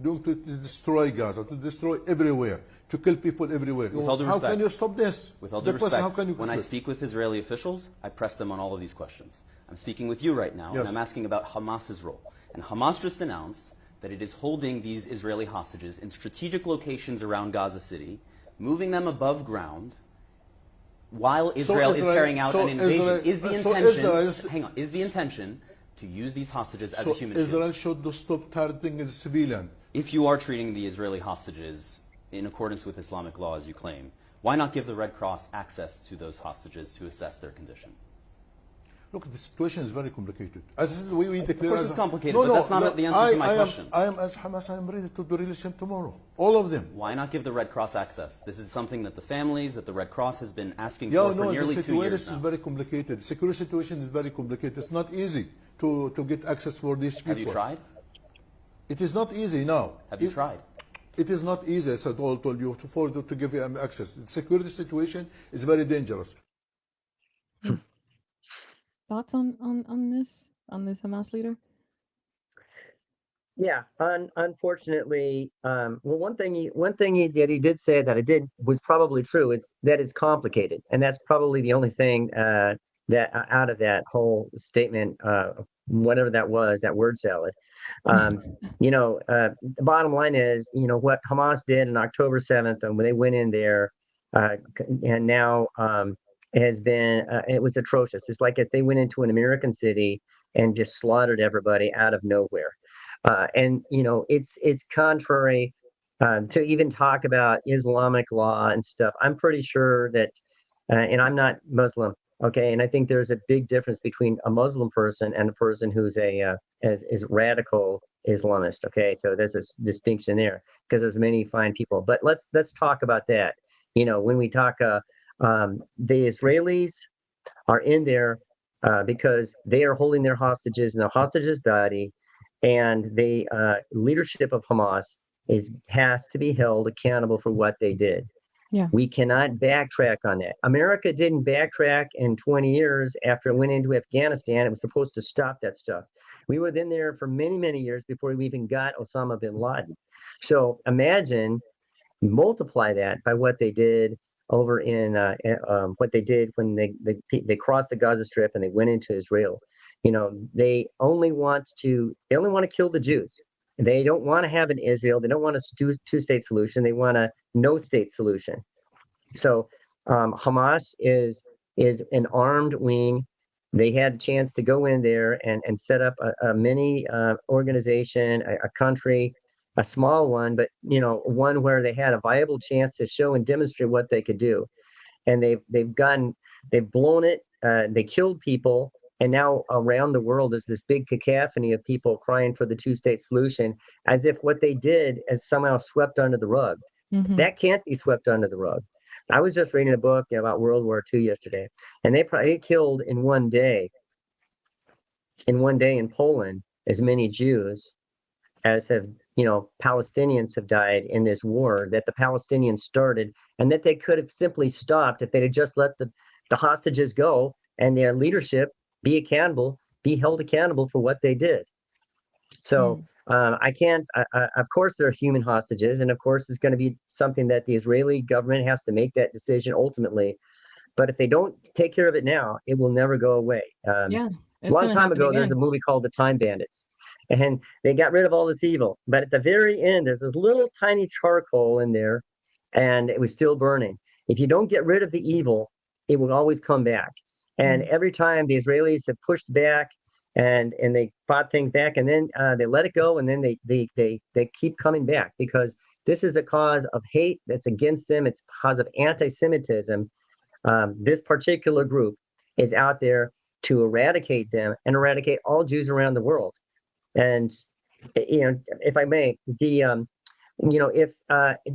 [SPEAKER 4] doing to destroy Gaza, to destroy everywhere, to kill people everywhere.
[SPEAKER 3] With all due respect,
[SPEAKER 4] how can you stop this?
[SPEAKER 3] With all due respect, when I speak with Israeli officials, I press them on all of these questions. I'm speaking with you right now, and I'm asking about Hamas's role. And Hamas just announced that it is holding these Israeli hostages in strategic locations around Gaza City, moving them above ground, while Israel is carrying out an invasion. Is the intention to use these hostages as a human shield?
[SPEAKER 4] Israel should stop targeting a civilian.
[SPEAKER 3] If you are treating the Israeli hostages in accordance with Islamic law, as you claim, why not give the Red Cross access to those hostages to assess their condition?
[SPEAKER 4] Look, the situation is very complicated. As we declare,
[SPEAKER 3] of course it's complicated, but that's not the answer to my question.
[SPEAKER 4] I am as Hamas, I am ready to release them tomorrow. All of them.
[SPEAKER 3] Why not give the Red Cross access? This is something that the families, that the Red Cross has been asking for nearly 2 years now.
[SPEAKER 4] The situation is very complicated. The security situation is very complicated. It's not easy to get access for these people.
[SPEAKER 3] Have you tried?
[SPEAKER 4] It is not easy now.
[SPEAKER 3] Have you tried?
[SPEAKER 4] It is not easy, as I told you, to give them access. The security situation is very dangerous.
[SPEAKER 1] Thoughts on this Hamas leader?
[SPEAKER 2] Yeah, unfortunately, well, one thing that he did say that it was probably true. It's that it's complicated, and that's probably the only thing that out of that whole statement, whatever that was, that word salad. The bottom line is, what Hamas did on October 7th, and when they went in there, and now has been, it was atrocious. It's like if they went into an American city and just slaughtered everybody out of nowhere. It's contrary to even talk about Islamic law and stuff. I'm pretty sure that, and I'm not Muslim, okay, and I think there's a big difference between a Muslim person and a person who's is radical Islamist. Okay, so there's a distinction there because there's many fine people. But let's talk about that. When we talk, the Israelis are in there because they are holding their hostages in the hostages' body. And the leadership of Hamas has to be held accountable for what they did.
[SPEAKER 1] Yeah.
[SPEAKER 2] We cannot backtrack on that. America didn't backtrack in 20 years after it went into Afghanistan. It was supposed to stop that stuff. We were then there for many, many years before we even got Osama bin Laden. So multiply that by what they did over in what they did when they crossed the Gaza Strip and they went into Israel. They only want to kill the Jews. They don't want to have an Israel. They don't want a two-state solution. They want a no-state solution. So Hamas is an armed wing. They had a chance to go in there and set up a mini organization, a country, a small one, but one where they had a viable chance to show and demonstrate what they could do. And they've blown it. They killed people. And now around the world, there's this big cacophony of people crying for the two-state solution, as if what they did is somehow swept under the rug.
[SPEAKER 1] Mm-hmm.
[SPEAKER 2] That can't be swept under the rug. I was just reading a book about World War II yesterday, and they killed in one day in Poland as many Jews as have, Palestinians have died in this war that the Palestinians started, and that they could have simply stopped if they'd have just let the hostages go and their leadership be held accountable for what they did. So I can't. Of course, there are human hostages, and of course, it's going to be something that the Israeli government has to make that decision ultimately. But if they don't take care of it now, it will never go away.
[SPEAKER 1] Yeah,
[SPEAKER 2] A
[SPEAKER 1] it's
[SPEAKER 2] long
[SPEAKER 1] gonna
[SPEAKER 2] time
[SPEAKER 1] happen
[SPEAKER 2] ago, there's a
[SPEAKER 1] again.
[SPEAKER 2] movie called The Time Bandits, and they got rid of all this evil. But at the very end, there's this little tiny charcoal in there, and it was still burning. If you don't get rid of the evil, it will always come back. And every time the Israelis have pushed back and they fought things back, and then they let it go, and then they keep coming back because this is a cause of hate that's against them. It's a cause of anti-Semitism. This particular group is out there to eradicate them and eradicate all Jews around the world. And if I may, if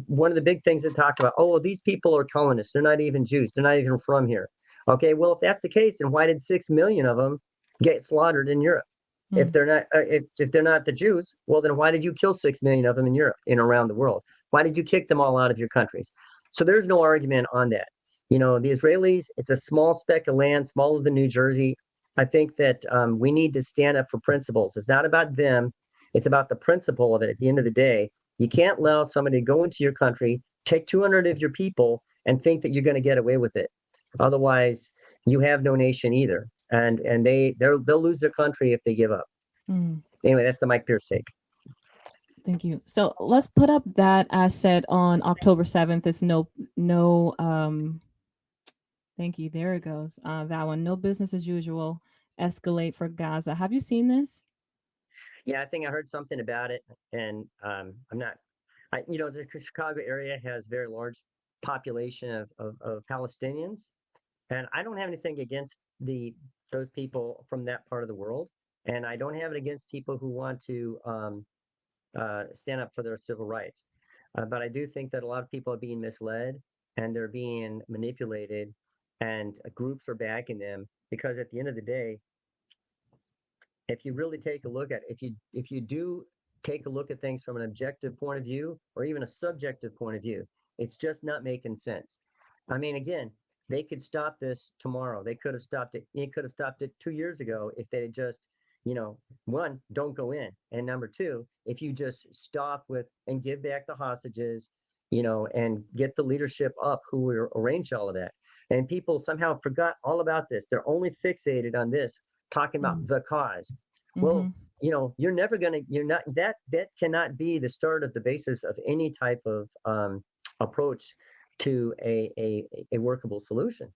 [SPEAKER 2] one of the big things that talk about, oh, well, these people are colonists, they're not even Jews, they're not even from here. Okay, well, if that's the case, then why did 6 million of them get slaughtered in Europe? If they're not, if they're not the Jews, well, then why did you kill 6 million of them in Europe and around the world? Why did you kick them all out of your countries? So there's no argument on that. The Israelis, it's a small speck of land, smaller than New Jersey. I think that we need to stand up for principles. It's not about them. It's about the principle of it. At the end of the day, you can't allow somebody to go into your country, take 200 of your people, and think that you're going to get away with it. Otherwise, you have no nation either, and they'll lose their country if they give up. Anyway, that's the Mike Pierce take.
[SPEAKER 1] Thank you. So let's put up that asset on October 7th. It's thank you. There it goes. That one, no business as usual, escalate for Gaza. Have you seen this?
[SPEAKER 2] Yeah, I think I heard something about it, and I'm not. The Chicago area has very large population of Palestinians, and I don't have anything against those people from that part of the world, and I don't have it against people who want to stand up for their civil rights. But I do think that a lot of people are being misled and they're being manipulated, and groups are backing them because at the end of the day, if you really take a look at it, if you do take a look at things from an objective point of view or even a subjective point of view, it's just not making sense. I mean, again, they could stop this tomorrow. They could have stopped it. They could have stopped it 2 years ago if they had just, one, don't go in, and number two, if you just stop with and give back the hostages, and get the leadership up who will arrange all of that. And people somehow forgot all about this. They're only fixated on this, talking about the cause. Well, you're never going to, you're not, that cannot be the start of the basis of any type of approach to a workable solution.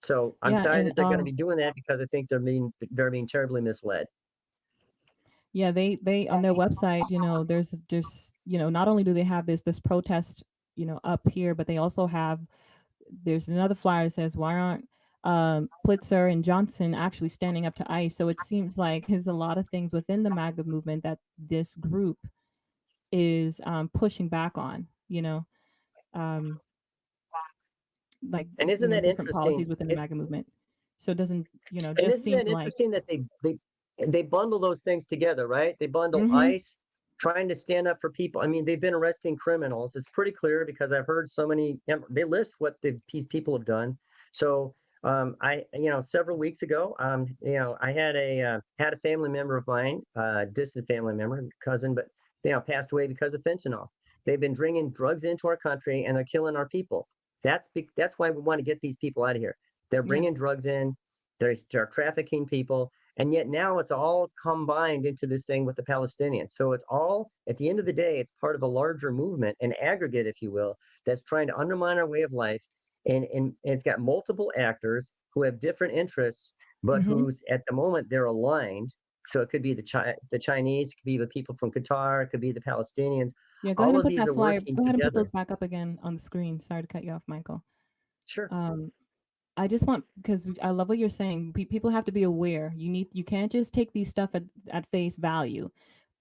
[SPEAKER 2] So I'm sorry that they're going to be doing that because I think they're being terribly misled.
[SPEAKER 1] Yeah, they on their website, there's not only do they have this protest, up here, but they also have there's another flyer that says, why aren't Plitzer and Johnson actually standing up to ICE? So it seems like there's a lot of things within the MAGA movement that this group is pushing back on, like
[SPEAKER 2] And isn't that
[SPEAKER 1] different
[SPEAKER 2] interesting?
[SPEAKER 1] policies within the MAGA movement. So it doesn't,
[SPEAKER 2] And
[SPEAKER 1] just
[SPEAKER 2] isn't
[SPEAKER 1] seem
[SPEAKER 2] that
[SPEAKER 1] like
[SPEAKER 2] interesting that they bundle those things together, right? They bundle ICE trying to stand up for people. I mean, they've been arresting criminals. It's pretty clear because I've heard so many. They list what these people have done. So several weeks ago, I had a family member of mine, distant family member, cousin, but passed away because of fentanyl. They've been bringing drugs into our country and they're killing our people. That's why we want to get these people out of here. They're bringing drugs in. They're trafficking people. And yet now it's all combined into this thing with the Palestinians. So it's all, at the end of the day, it's part of a larger movement, an aggregate, if you will, that's trying to undermine our way of life. And it's got multiple actors who have different interests, but who's at the moment they're aligned. So it could be the Chinese, it could be the people from Qatar, it could be the Palestinians.
[SPEAKER 1] Yeah, go
[SPEAKER 2] all
[SPEAKER 1] ahead and
[SPEAKER 2] of
[SPEAKER 1] put
[SPEAKER 2] these
[SPEAKER 1] that
[SPEAKER 2] are
[SPEAKER 1] flyer.
[SPEAKER 2] working
[SPEAKER 1] Go ahead and put
[SPEAKER 2] together.
[SPEAKER 1] those back up again on the screen. Sorry to cut you off, Michael.
[SPEAKER 2] Sure.
[SPEAKER 1] I just want, because I love what you're saying. People have to be aware. You can't just take these stuff at face value.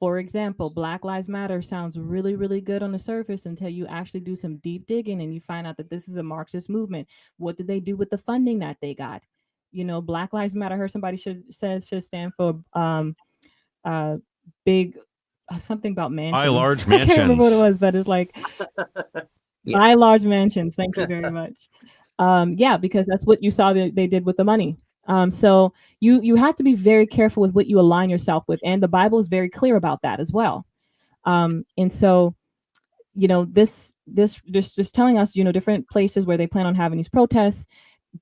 [SPEAKER 1] For example, Black Lives Matter sounds really, really good on the surface until you actually do some deep digging and you find out that this is a Marxist movement. What did they do with the funding that they got? Black Lives Matter, I heard somebody should stand for uh big something about
[SPEAKER 5] Buy
[SPEAKER 1] mansions.
[SPEAKER 5] large
[SPEAKER 1] I can't remember what it
[SPEAKER 5] mansions.
[SPEAKER 1] was, but it's like
[SPEAKER 2] Yeah.
[SPEAKER 1] buy large mansions. Thank you very much. Yeah, because that's what you saw they did with the money. So you have to be very careful with what you align yourself with, and the Bible is very clear about that as well. And so this just telling us different places where they plan on having these protests.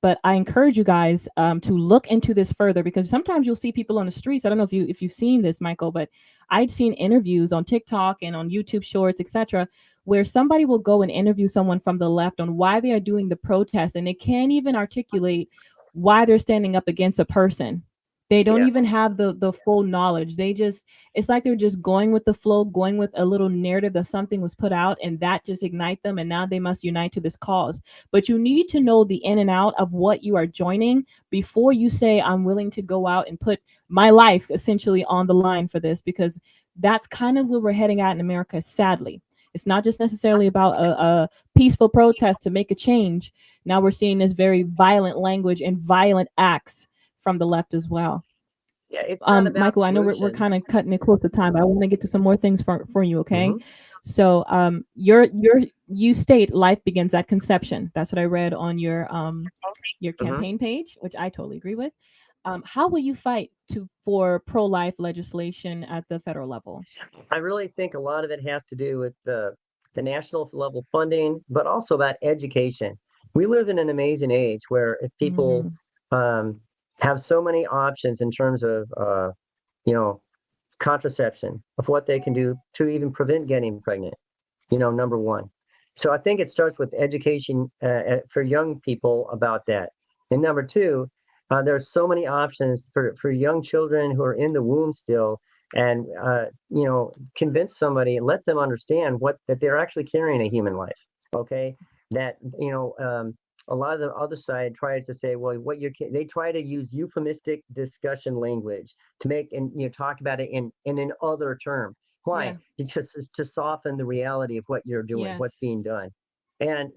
[SPEAKER 1] But I encourage you guys to look into this further, because sometimes you'll see people on the streets. I don't know if you've seen this, Michael, but I'd seen interviews on TikTok and on YouTube Shorts, etc., where somebody will go and interview someone from the left on why they are doing the protest, and they can't even articulate why they're standing up against a person. They don't even have the full knowledge. It's like they're just going with the flow, going with a little narrative that something was put out, and that just ignite them, and now they must unite to this cause. But you need to know the in and out of what you are joining before you say, I'm willing to go out and put my life essentially on the line for this, because that's kind of where we're heading at in America, sadly. It's not just necessarily about a peaceful protest to make a change. Now we're seeing this very violent language and violent acts from the left as well.
[SPEAKER 2] Yeah, it's not about
[SPEAKER 1] Michael, I know we're
[SPEAKER 2] solutions.
[SPEAKER 1] kind of cutting it close to time, but I want to get to some more things for you, okay?
[SPEAKER 2] Mhm.
[SPEAKER 1] So you state life begins at conception. That's what I read on your campaign page, which I totally agree with. How will you fight for pro-life legislation at the federal level?
[SPEAKER 2] I really think a lot of it has to do with the national level funding, but also about education. We live in an amazing age where if people have so many options in terms of you know contraception, of what they can do to even prevent getting pregnant. Number one. So I think it starts with education for young people about that. And number two, there are so many options for young children who are in the womb still, and convince somebody and let them understand that they're actually carrying a human life. Okay, that a lot of the other side tries to say, well, they try to use euphemistic discussion language to make and talk about it in an other term. Why?
[SPEAKER 1] Yeah.
[SPEAKER 2] Because it's to soften the reality of what you're doing, what's being
[SPEAKER 1] Yes.
[SPEAKER 2] done. And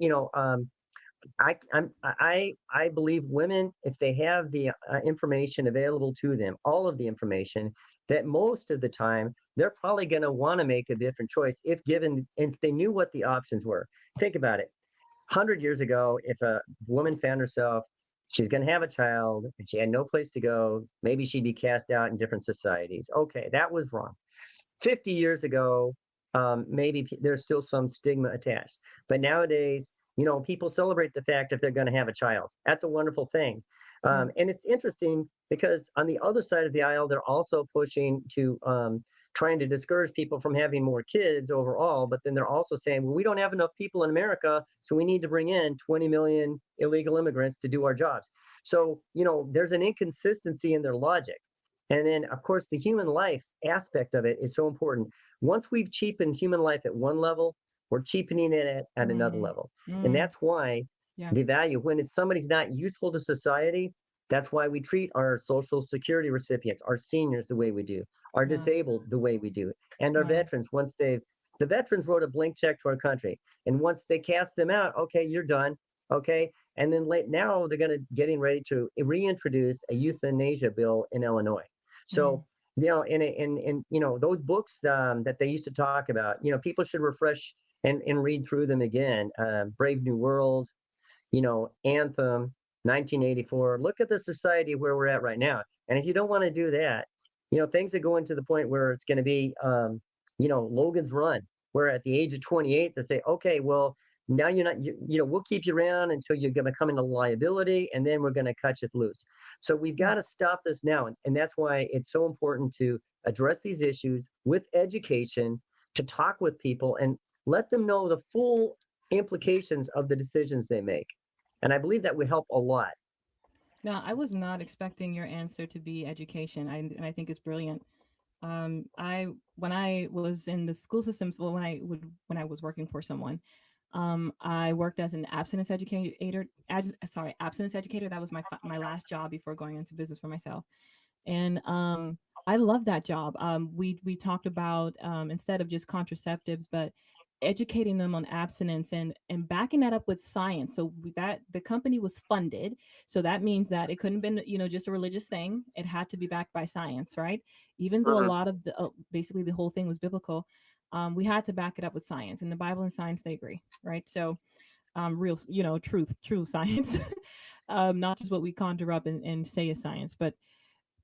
[SPEAKER 2] I believe women, if they have the information available to them, all of the information, that most of the time they're probably going to want to make a different choice if they knew what the options were. Think about it. 100 years ago, if a woman found herself, she's going to have a child and she had no place to go, maybe she'd be cast out in different societies. Okay, that was wrong. 50 years ago, maybe there's still some stigma attached. But nowadays, people celebrate the fact if they're going to have a child. That's a wonderful thing. And it's interesting because on the other side of the aisle, they're also pushing to trying to discourage people from having more kids overall. But then they're also saying, well, we don't have enough people in America, so we need to bring in 20 million illegal immigrants to do our jobs. So, there's an inconsistency in their logic. And then, of course, the human life aspect of it is so important. Once we've cheapened human life at one level, we're cheapening it at another level. And that's why the value, when somebody's not useful to society, that's why we treat our Social Security recipients, our seniors the way we do, our disabled the way we do, and our veterans. The veterans wrote a blank check to our country. And once they cast them out, okay, you're done. Okay. And then now they're getting ready to reintroduce a euthanasia bill in Illinois. So, in those books that they used to talk about, people should refresh and read through them again. Brave New World, Anthem, 1984. Look at the society where we're at right now. And if you don't want to do that, things are going to the point where it's going to be, Logan's Run, where at the age of 28, they say, okay, well, now you're not, we'll keep you around until you're going to come into liability, and then we're going to cut you loose. So we've got to stop this now. And that's why it's so important to address these issues with education, to talk with people and let them know the full implications of the decisions they make. And I believe that would help a lot.
[SPEAKER 1] Now, I was not expecting your answer to be education. And I think it's brilliant. I When I was in the school systems, well, when I was working for someone, I worked as an abstinence educator. Abstinence educator. That was my last job before going into business for myself. And I love that job. We talked about instead of just contraceptives, but educating them on abstinence and backing that up with science. So that the company was funded, so that means that it couldn't have been just a religious thing. It had to be backed by science, right? Even though a lot of the basically the whole thing was biblical, we had to back it up with science. And the Bible and science, they agree, right? So real, true science, not just what we conjure up and say is science, but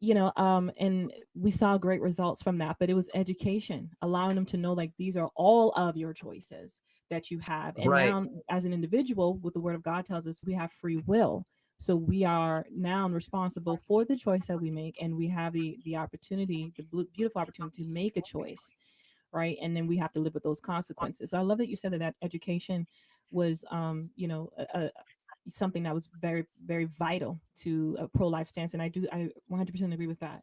[SPEAKER 1] and we saw great results from that. But it was education, allowing them to know like these are all of your choices that you have. And
[SPEAKER 2] Right.
[SPEAKER 1] now as an individual, what the word of God tells us, we have free will. So we are now responsible for the choice that we make, and we have the opportunity, the beautiful opportunity to make a choice, right? And then we have to live with those consequences. So I love that you said that education was something that was very, very vital to a pro-life stance. And I 100% agree with that.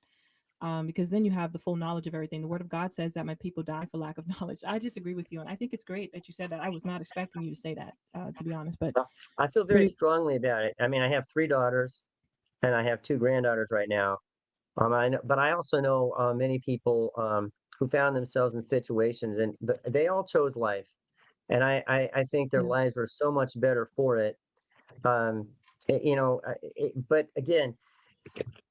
[SPEAKER 1] Because then you have the full knowledge of everything. The word of God says that my people die for lack of knowledge. I just agree with you. And I think it's great that you said that. I was not expecting you to say that, to be honest, but
[SPEAKER 2] I feel
[SPEAKER 1] it's
[SPEAKER 2] very
[SPEAKER 1] pretty.
[SPEAKER 2] strongly about it. I mean, I have 3 daughters and I have 2 granddaughters right now. I know, but I also know many people who found themselves in situations, and they all chose life, and I think their
[SPEAKER 1] Yeah.
[SPEAKER 2] lives were so much better for it. Um, but again,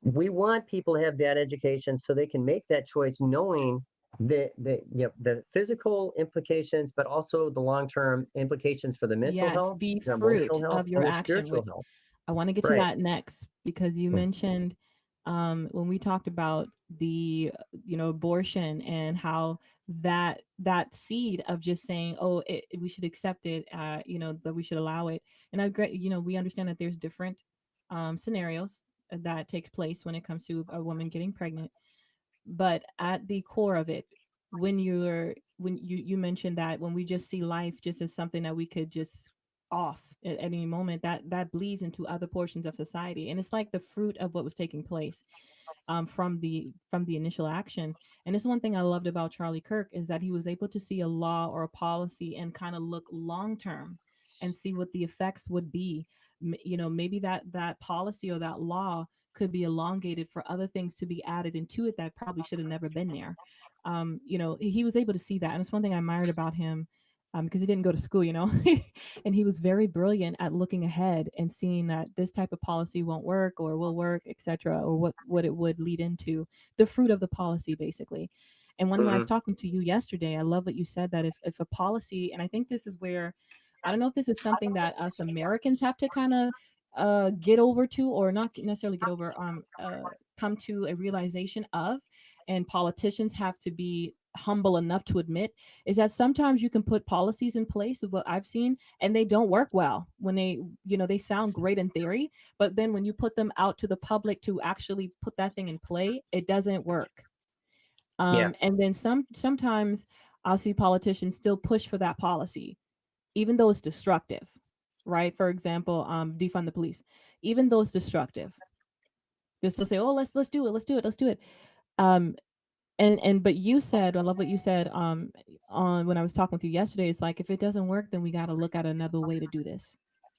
[SPEAKER 2] we want people to have that education so they can make that choice, knowing the physical implications, but also the long term implications for the mental
[SPEAKER 1] Yes,
[SPEAKER 2] health,
[SPEAKER 1] the
[SPEAKER 2] their emotional
[SPEAKER 1] fruit
[SPEAKER 2] health,
[SPEAKER 1] of
[SPEAKER 2] and
[SPEAKER 1] your
[SPEAKER 2] their
[SPEAKER 1] action,
[SPEAKER 2] spiritual
[SPEAKER 1] which
[SPEAKER 2] health.
[SPEAKER 1] I want to get to
[SPEAKER 2] Right.
[SPEAKER 1] that next, because you mentioned when we talked about the abortion and how that seed of just saying, oh, we should accept it, that we should allow it. And I agree, we understand that there's different scenarios that takes place when it comes to a woman getting pregnant, but at the core of it, when you mentioned that when we just see life just as something that we could just off at any moment, that bleeds into other portions of society, and it's like the fruit of what was taking place from the initial action. And this is one thing I loved about Charlie Kirk, is that he was able to see a law or a policy and kind of look long term and see what the effects would be. Maybe that policy or that law could be elongated for other things to be added into it that probably should have never been there. He was able to see that, and it's one thing I admired about him, because he didn't go to school, and he was very brilliant at looking ahead and seeing that this type of policy won't work or will work, etc., or what it would lead into, the fruit of the policy, basically. And when I was
[SPEAKER 2] Hmm.
[SPEAKER 1] talking to you yesterday, I love what you said, that if a policy, and I think this is where, I don't know if this is something that us Americans have to kind of get over to, or not necessarily get over, come to a realization of, and politicians have to be humble enough to admit, is that sometimes you can put policies in place of what I've seen, and they don't work well when they sound great in theory, but then when you put them out to the public to actually put that thing in play, it doesn't work.
[SPEAKER 2] Yeah.
[SPEAKER 1] And then sometimes I'll see politicians still push for that policy, even though it's destructive, right? For example, defund the police, even though it's destructive, they still say, oh, let's do it, let's do it. Um, and but you said, I love what you said, on when I was talking with you yesterday, it's like, if it doesn't work, then we got to look at another way to do this.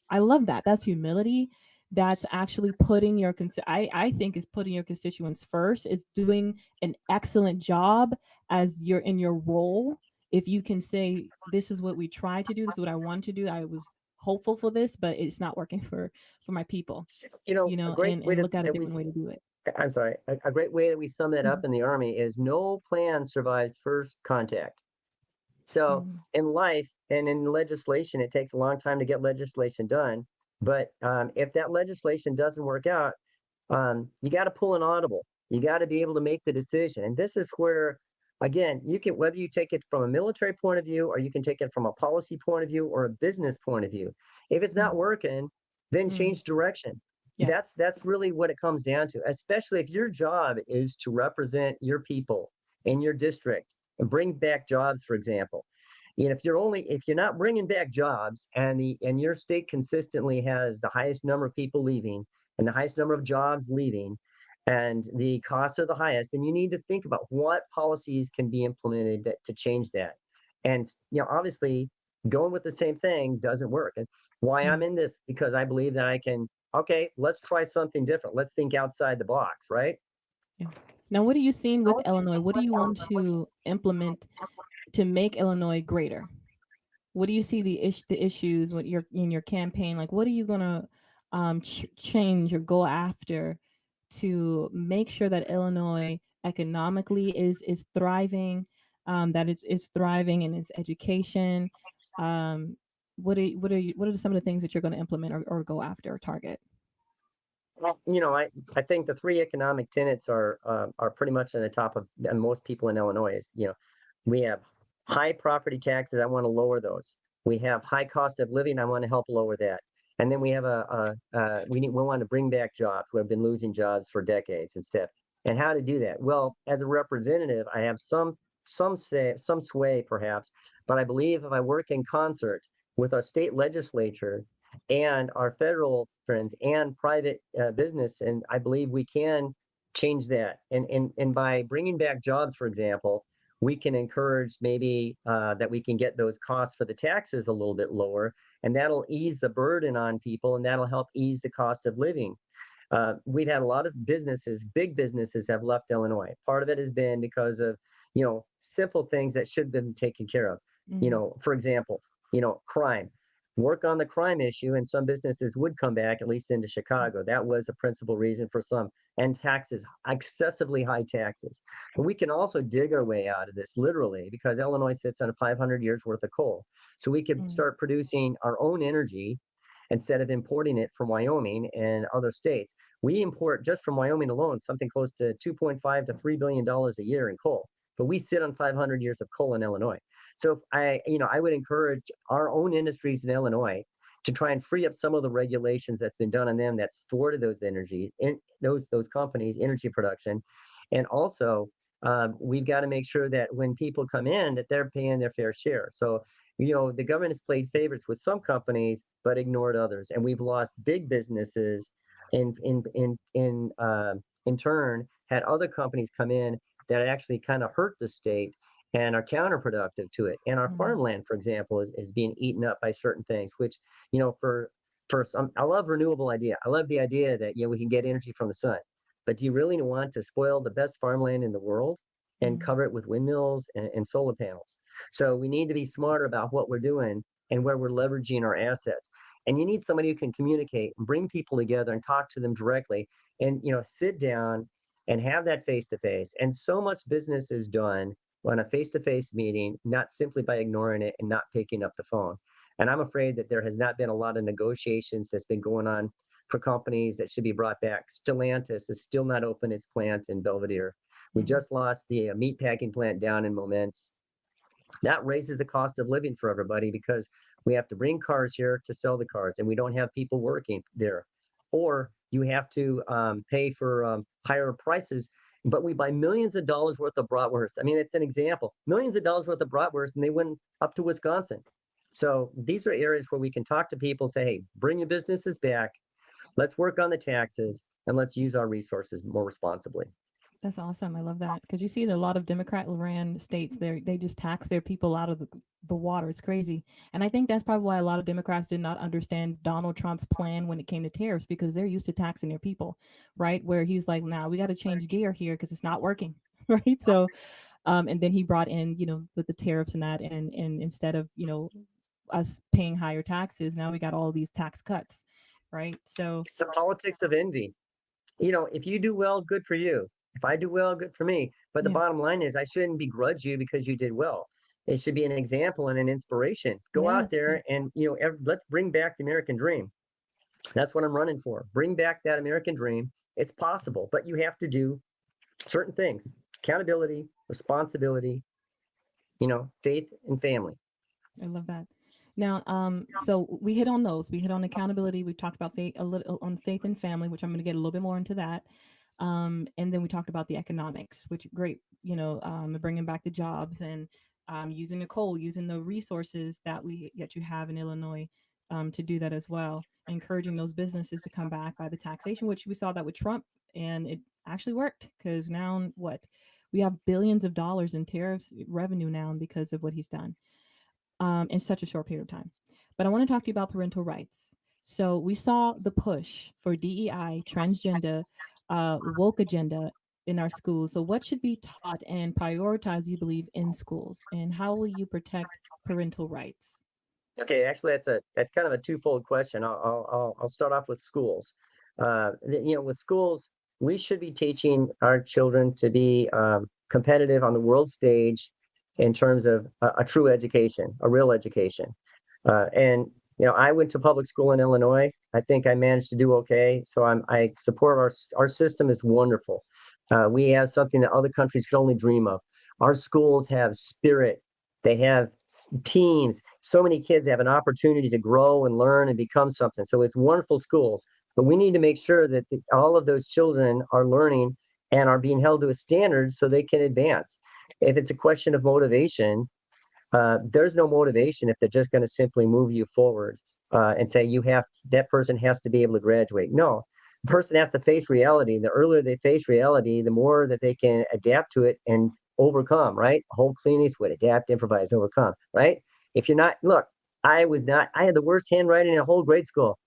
[SPEAKER 1] I love that. That's humility. That's actually putting your I think is putting your constituents first. It's doing an excellent job as you're in your role. If you can say, this is what we tried to do, this is what I want to do, I was hopeful for this, but it's not working for my people,
[SPEAKER 2] A great way
[SPEAKER 1] and look at a
[SPEAKER 2] that
[SPEAKER 1] different way to do it.
[SPEAKER 2] I'm sorry, a great way that we sum that up
[SPEAKER 1] Mhm.
[SPEAKER 2] in the Army is no plan survives first contact. So
[SPEAKER 1] Mm,
[SPEAKER 2] in life and in legislation, it takes a long time to get legislation done. But if that legislation doesn't work out, you got to pull an audible. You got to be able to make the decision. And this is where, again, you can, whether you take it from a military point of view, or you can take it from a policy point of view, or a business point of view. If it's not
[SPEAKER 1] mm,
[SPEAKER 2] working, then
[SPEAKER 1] mm.
[SPEAKER 2] change direction.
[SPEAKER 1] Yeah.
[SPEAKER 2] That's really what it comes down to, especially if your job is to represent your people in your district and bring back jobs, for example. If you're not bringing back jobs, and your state consistently has the highest number of people leaving and the highest number of jobs leaving, and the costs are the highest, then you need to think about what policies can be implemented to change that. And obviously, going with the same thing doesn't work. And why
[SPEAKER 1] Yeah.
[SPEAKER 2] I'm in this, because I believe that I can. Okay, let's try something different. Let's think outside the box, right?
[SPEAKER 1] Yeah. Now, what are you seeing with Illinois? What do you want to implement to make Illinois greater? What do you see the issues when you're in your campaign? Like, what are you gonna change or go after to make sure that Illinois economically is thriving, that it's thriving in its education? Um, what are some of the things that you're going to implement or go after or target?
[SPEAKER 2] Well, I think the three economic tenets are pretty much on the top of most people in Illinois. We have high property taxes. I want to lower those. We have high cost of living. I want to help lower that. And then we have we want to bring back jobs. We've been losing jobs for decades and stuff. And how to do that? Well, as a representative, I have some sway perhaps, but I believe if I work in concert with our state legislature and our federal friends and private business, and I believe we can change that. And by bringing back jobs, for example, we can encourage maybe that we can get those costs for the taxes a little bit lower, and that'll ease the burden on people, and that'll help ease the cost of living. We've had a lot of businesses, big businesses have left Illinois. Part of it has been because of, simple things that should have been taken care of.
[SPEAKER 1] Mm-hmm.
[SPEAKER 2] For example, crime. Work on the crime issue, and some businesses would come back, at least into Chicago. That was a principal reason for some. And taxes, excessively high taxes. But we can also dig our way out of this literally because Illinois sits on 500 years worth of coal. So we could start producing our own energy instead of importing it from Wyoming and other states. We import just from Wyoming alone something close to 2.5 to $3 billion a year in coal, but we sit on 500 years of coal in Illinois. So I would encourage our own industries in Illinois to try and free up some of the regulations that's been done on them that's thwarted those energy in those companies' energy production, and also we've got to make sure that when people come in that they're paying their fair share. So the government has played favorites with some companies but ignored others, and we've lost big businesses. In turn, had other companies come in that actually kind of hurt the state and are counterproductive to it. And our farmland, for example, is being eaten up by certain things, which, for some, I love renewable idea. I love the idea that, we can get energy from the sun, but do you really want to spoil the best farmland in the world and cover it with windmills and solar panels? So we need to be smarter about what we're doing and where we're leveraging our assets. And you need somebody who can communicate and bring people together and talk to them directly and, sit down and have that face to face. And so much business is done on a face-to-face meeting, not simply by ignoring it and not picking up the phone. And I'm afraid that there has not been a lot of negotiations that's been going on for companies that should be brought back. Stellantis is still not open its plant in Belvedere. We just lost the meat packing plant down in Momence. That raises the cost of living for everybody because we have to bring cars here to sell the cars, and we don't have people working there. Or you have to pay for higher prices, but we buy millions of dollars worth of bratwurst. I mean, it's an example. Millions of dollars worth of bratwurst, and they went up to Wisconsin. So these are areas where we can talk to people, say, hey, bring your businesses back. Let's work on the taxes, and let's use our resources more responsibly.
[SPEAKER 1] That's awesome. I love that because you see in a lot of Democrat-ran states, they just tax their people out of the water. It's crazy, and I think that's probably why a lot of Democrats did not understand Donald Trump's plan when it came to tariffs because they're used to taxing their people, right? Where he's like, "Now we got to change gear here because it's not working," right? So, and then he brought in, with the tariffs and that, and instead of us paying higher taxes, now we got all these tax cuts, right? So,
[SPEAKER 2] It's the politics of envy. If you do well, good for you. If I do well, good for me. But the bottom line is I shouldn't begrudge you because you did well. It should be an example and an inspiration. Go out
[SPEAKER 1] yes,
[SPEAKER 2] there and, let's bring back the American dream. That's what I'm running for. Bring back that American dream. It's possible, but you have to do certain things: accountability, responsibility, faith and family.
[SPEAKER 1] I love that. Now, so we hit on those. We hit on accountability. We talked about faith a little on faith and family, which I'm going to get a little bit more into that. And then we talked about the economics, which great, bringing back the jobs and using the coal, using the resources that you have in Illinois to do that as well. Encouraging those businesses to come back by the taxation, which we saw that with Trump, and it actually worked because now what we have billions of dollars in tariffs revenue now because of what he's done in such a short period of time. But I want to talk to you about parental rights. So we saw the push for DEI, transgender, woke agenda in our schools. So what should be taught and prioritized, you believe, in schools? And how will you protect parental rights?
[SPEAKER 2] Okay, actually, that's kind of a twofold question. I'll start off with schools. With schools, we should be teaching our children to be competitive on the world stage in terms of a true education, a real education. And I went to public school in Illinois. I think I managed to do okay. So I support our system is wonderful. We have something that other countries could only dream of. Our schools have spirit. They have teams. So many kids have an opportunity to grow and learn and become something. So it's wonderful schools. But we need to make sure that all of those children are learning and are being held to a standard so they can advance. If it's a question of motivation, there's no motivation if they're just going to simply move you forward and say that person has to be able to graduate. No, the person has to face reality. The earlier they face reality, the more that they can adapt to it and overcome. Right? Whole Clint Eastwood: adapt, improvise, overcome. Right? If you're not, look, I had the worst handwriting in the whole grade school.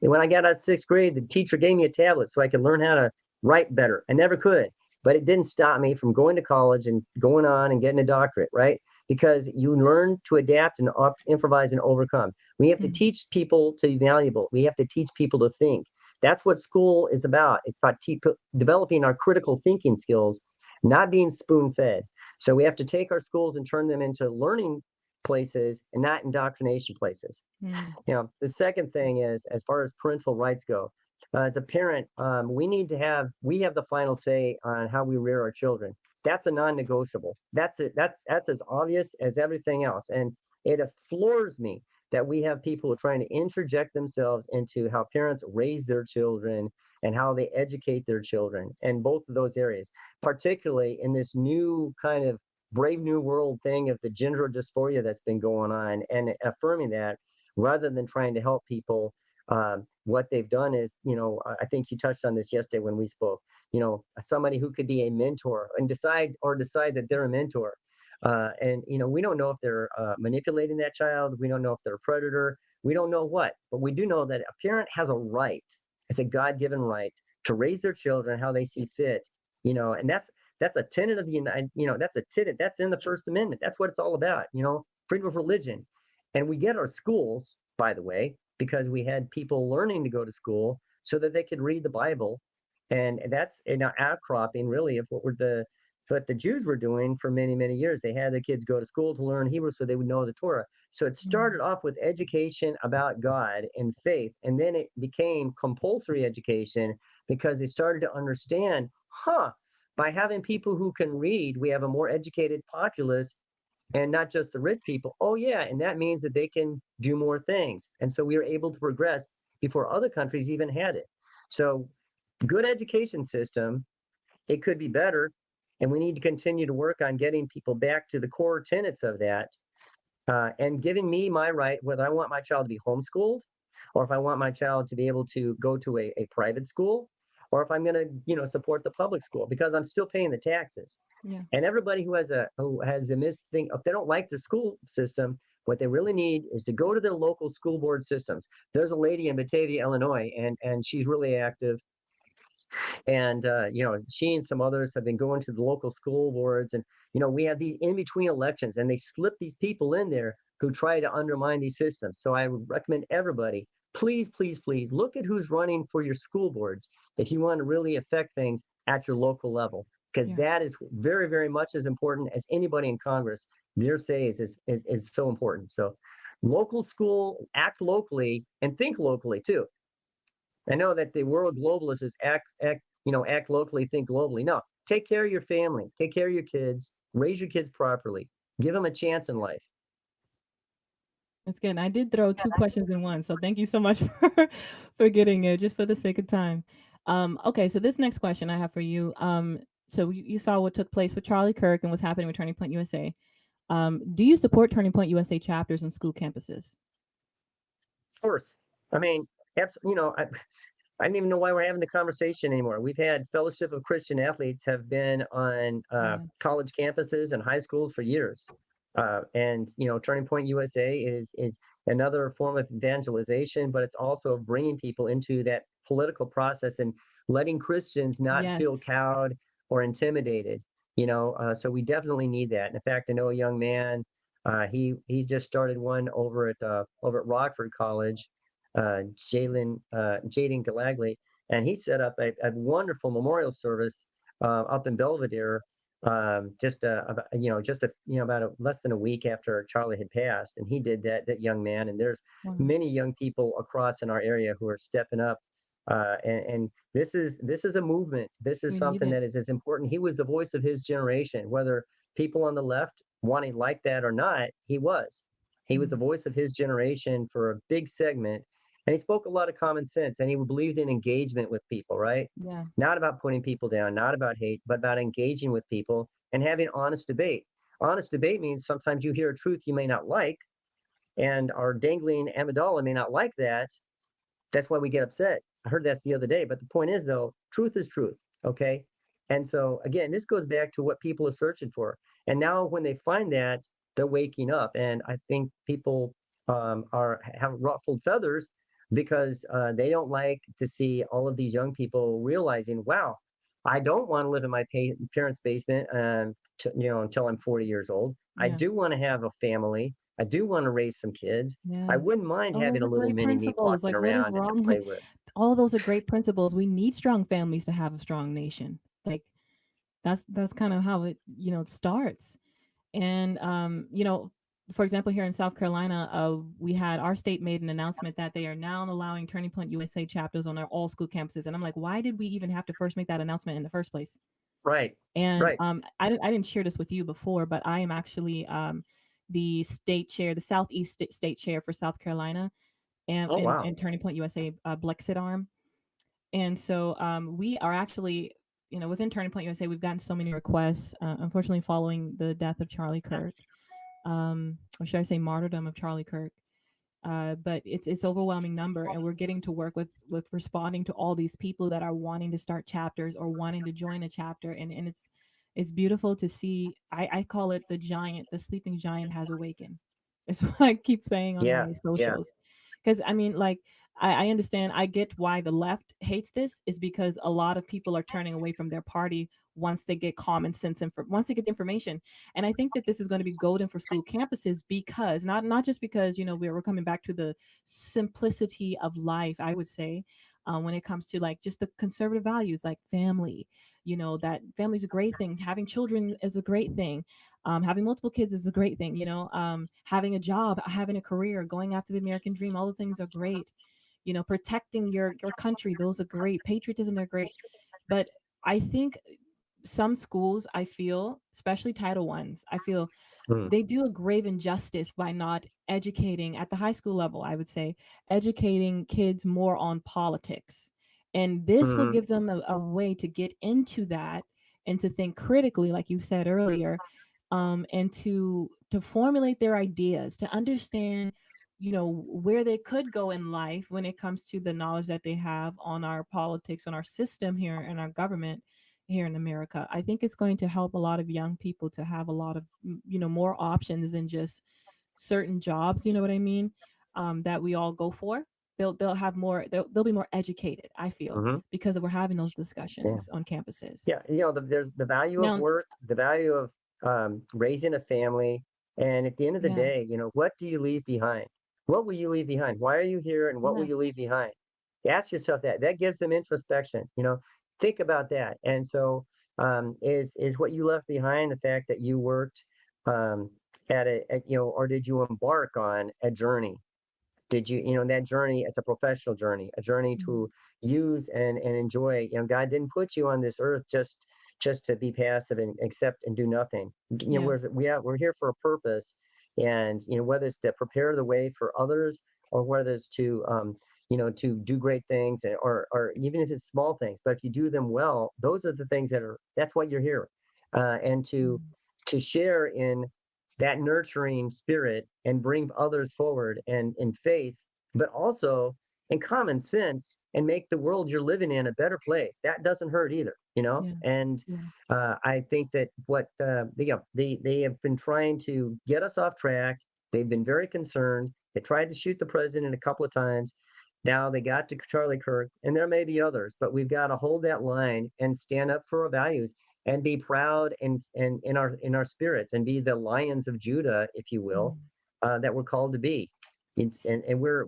[SPEAKER 2] And when I got out of sixth grade, the teacher gave me a tablet so I could learn how to write better. I never could, but it didn't stop me from going to college and going on and getting a doctorate. Right? Because you learn to adapt and improvise and overcome. We have to teach people to be valuable. We have to teach people to think. That's what school is about. It's about developing our critical thinking skills, not being spoon-fed. So we have to take our schools and turn them into learning places and not indoctrination places. The second thing is, as far as parental rights go, as a parent, we have the final say on how we rear our children. That's a non-negotiable. That's it. That's as obvious as everything else. And it floors me that we have people who are trying to interject themselves into how parents raise their children and how they educate their children, and both of those areas, particularly in this new kind of brave new world thing of the gender dysphoria that's been going on, and affirming that rather than trying to help people. What they've done is, I think you touched on this yesterday when we spoke, somebody who could be a mentor and decide that they're a mentor. And we don't know if they're manipulating that child. We don't know if they're a predator. We don't know what, but we do know that a parent has a right. It's a God-given right to raise their children how they see fit. And that's a tenet of the United. That's a tenet that's in the First Amendment. That's what it's all about. Freedom of religion, and we get our schools, by the way, because we had people learning to go to school so that they could read the Bible, and that's an outcropping really of what the Jews were doing for many, many years. They had their kids go to school to learn Hebrew so they would know the Torah. So it started off with education about God and faith, and then it became compulsory education because they started to understand, by having people who can read, we have a more educated populace and not just the rich people. Oh, yeah. And that means that they can do more things. And so we were able to progress before other countries even had it. So good education system, it could be better. And we need to continue to work on getting people back to the core tenets of that, and giving me my right, whether I want my child to be homeschooled or if I want my child to be able to go to a private school, or if I'm going to, support the public school because I'm still paying the taxes.
[SPEAKER 1] Yeah.
[SPEAKER 2] And everybody who has a miss thing, if they don't like their school system, what they really need is to go to their local school board systems. There's a lady in Batavia, Illinois, and she's really active. And she and some others have been going to the local school boards, and we have these in between elections, and they slip these people in there who try to undermine these systems. So I would recommend everybody, please, please, please look at who's running for your school boards if you want to really affect things at your local level, because that is very, very much as important as anybody in Congress. Their say is so important. So local school, act locally and think locally too. I know that the world globalist is act locally, think globally. No, take care of your family, take care of your kids, raise your kids properly, give them a chance in life.
[SPEAKER 1] That's good. I did throw two questions in one, so thank you so much for getting it, just for the sake of time. Okay, so this next question I have for you. So you saw what took place with Charlie Kirk and what's happening with Turning Point USA. Do you support Turning Point USA chapters and school campuses?
[SPEAKER 2] Of course. I mean, I don't even know why we're having the conversation anymore. We've had Fellowship of Christian Athletes have been on college campuses and high schools for years. And Turning Point USA is another form of evangelization, but it's also bringing people into that political process and letting Christians not feel cowed or intimidated. So we definitely need that. And in fact, I know a young man. He just started one over at Rockford College, Jaden Galagly, and he set up a wonderful memorial service up in Belvedere, about less than a week after Charlie had passed, and he did that young man. And there's
[SPEAKER 1] Wow.
[SPEAKER 2] many young people across in our area who are stepping up. And this is a movement. This is
[SPEAKER 1] We need
[SPEAKER 2] something
[SPEAKER 1] it.
[SPEAKER 2] that is as important. He was the voice of his generation, whether people on the left wanting like that or not. He was the
[SPEAKER 1] Mm.
[SPEAKER 2] voice of his generation for a big segment, and he spoke a lot of common sense, and he believed in engagement with people, right?
[SPEAKER 1] Yeah.
[SPEAKER 2] Not about putting people down, not about hate, but about engaging with people and having honest debate. Honest debate means sometimes you hear a truth you may not like, and our dangling amygdala may not like that. That's why we get upset. I heard that the other day. But the point is, though, truth is truth. Okay. And so, again, this goes back to what people are searching for. And now, when they find that, they're waking up. And I think people have ruffled feathers because they don't like to see all of these young people realizing, wow, I don't want to live in my parents' basement until I'm 40 years old. I
[SPEAKER 1] Yeah.
[SPEAKER 2] do want to have a family. I do want to raise some kids. I
[SPEAKER 1] Yes.
[SPEAKER 2] wouldn't mind
[SPEAKER 1] Oh, those
[SPEAKER 2] having a
[SPEAKER 1] are
[SPEAKER 2] little
[SPEAKER 1] great
[SPEAKER 2] mini me
[SPEAKER 1] principles.
[SPEAKER 2] walking
[SPEAKER 1] Like, what is
[SPEAKER 2] around and to
[SPEAKER 1] wrong with
[SPEAKER 2] play with.
[SPEAKER 1] all of those are great principles. We need strong families to have a strong nation. Like that's kind of how it starts. And for example, here in South Carolina, we had our state made an announcement that they are now allowing Turning Point USA chapters on their all school campuses. And I'm like, why did we even have to first make that announcement in the first place?
[SPEAKER 2] Right,
[SPEAKER 1] And
[SPEAKER 2] right.
[SPEAKER 1] I didn't share this with you before, but I am actually the state chair, the Southeast state chair for South Carolina, and
[SPEAKER 2] Oh, wow.
[SPEAKER 1] and Turning Point USA Blexit arm. And so we are actually, within Turning Point USA, we've gotten so many requests, unfortunately, following the death of Charlie Kirk, or should I say martyrdom of Charlie Kirk. But it's overwhelming number, and we're getting to work with responding to all these people that are wanting to start chapters or wanting to join a chapter, and it's beautiful to see. I call it the sleeping giant has awakened. It's what I keep saying on
[SPEAKER 2] Yeah,
[SPEAKER 1] my
[SPEAKER 2] yeah.
[SPEAKER 1] socials, because I mean, like, I understand, I get why the left hates this, is because a lot of people are turning away from their party once they get common sense and once they get the information. And I think that this is going to be golden for school campuses, because not just because we're coming back to the simplicity of life, I would say, when it comes to like just the conservative values like family, that family is a great thing, having children is a great thing, having multiple kids is a great thing, having a job, having a career, going after the American dream, all the things are great, protecting your country, those are great, patriotism, they're great. But I think some schools, I feel, especially Title Ones, I feel
[SPEAKER 2] Mm,
[SPEAKER 1] they do a grave injustice by not educating at the high school level, I would say, educating kids more on politics. And this will
[SPEAKER 2] mhm,
[SPEAKER 1] give them a way to get into that and to think critically, like you said earlier, and to formulate their ideas, to understand, where they could go in life when it comes to the knowledge that they have on our politics, on our system here, and our government here in America. I think it's going to help a lot of young people to have a lot of, more options than just certain jobs. You know what I mean? That we all go for. They'll have more. They'll be more educated, I feel,
[SPEAKER 2] mhm.
[SPEAKER 1] because we're having those
[SPEAKER 2] Yeah.
[SPEAKER 1] discussions on campuses.
[SPEAKER 2] Yeah, there's the value of
[SPEAKER 1] Now,
[SPEAKER 2] work, the value of raising a family, and at the end of the
[SPEAKER 1] yeah,
[SPEAKER 2] day, what do you leave behind? What will you leave behind? Why are you here, and what will
[SPEAKER 1] yeah,
[SPEAKER 2] you leave behind? Ask yourself that. That gives them introspection. Think about that. And so, is what you left behind the fact that you worked um, or did you embark on a journey? Did that journey as a professional journey, a journey
[SPEAKER 1] mhm,
[SPEAKER 2] to use and enjoy? God didn't put you on this earth just to be passive and accept and do nothing.
[SPEAKER 1] yeah,
[SPEAKER 2] We're here for a purpose, and whether it's to prepare the way for others, or whether it's to do great things, or even if it's small things, but if you do them well, those are the things that's why you're here. And to
[SPEAKER 1] mm,
[SPEAKER 2] share in that nurturing spirit and bring others forward and in faith, but also in common sense, and make the world you're living in a better place. That doesn't hurt either.
[SPEAKER 1] yeah,
[SPEAKER 2] And
[SPEAKER 1] yeah,
[SPEAKER 2] I think that what they have been trying to get us off track. They've been very concerned. They tried to shoot the president a couple of times. Now they got to Charlie Kirk, and there may be others, but we've got to hold that line and stand up for our values. and be proud and in our spirits and be the lions of Judah, if you will, that we're called to be. And we're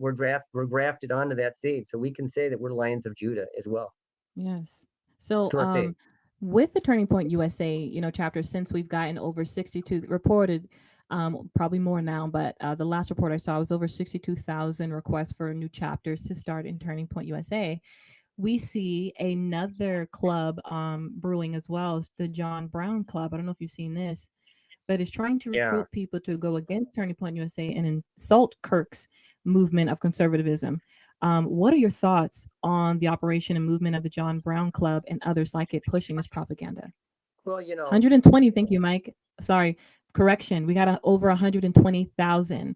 [SPEAKER 2] grafted onto that seed, so we can say that we're lions of Judah as well.
[SPEAKER 1] Yes. So,
[SPEAKER 2] To our faith.
[SPEAKER 1] with the Turning Point USA, chapter, since we've gotten over 62 reported, probably more now, but the last report I saw was over 62,000 requests for new chapters to start in Turning Point USA. We see another club brewing as well, as the John Brown Club. I don't know if you've seen this, but it's trying to
[SPEAKER 2] Yeah.
[SPEAKER 1] recruit people to go against Turning Point USA and insult Kirk's movement of conservatism. What are your thoughts on the operation and movement of the John Brown Club and others like it pushing this propaganda?
[SPEAKER 2] Well,
[SPEAKER 1] 120. Thank you, Mike. Sorry, correction. We got over 120,000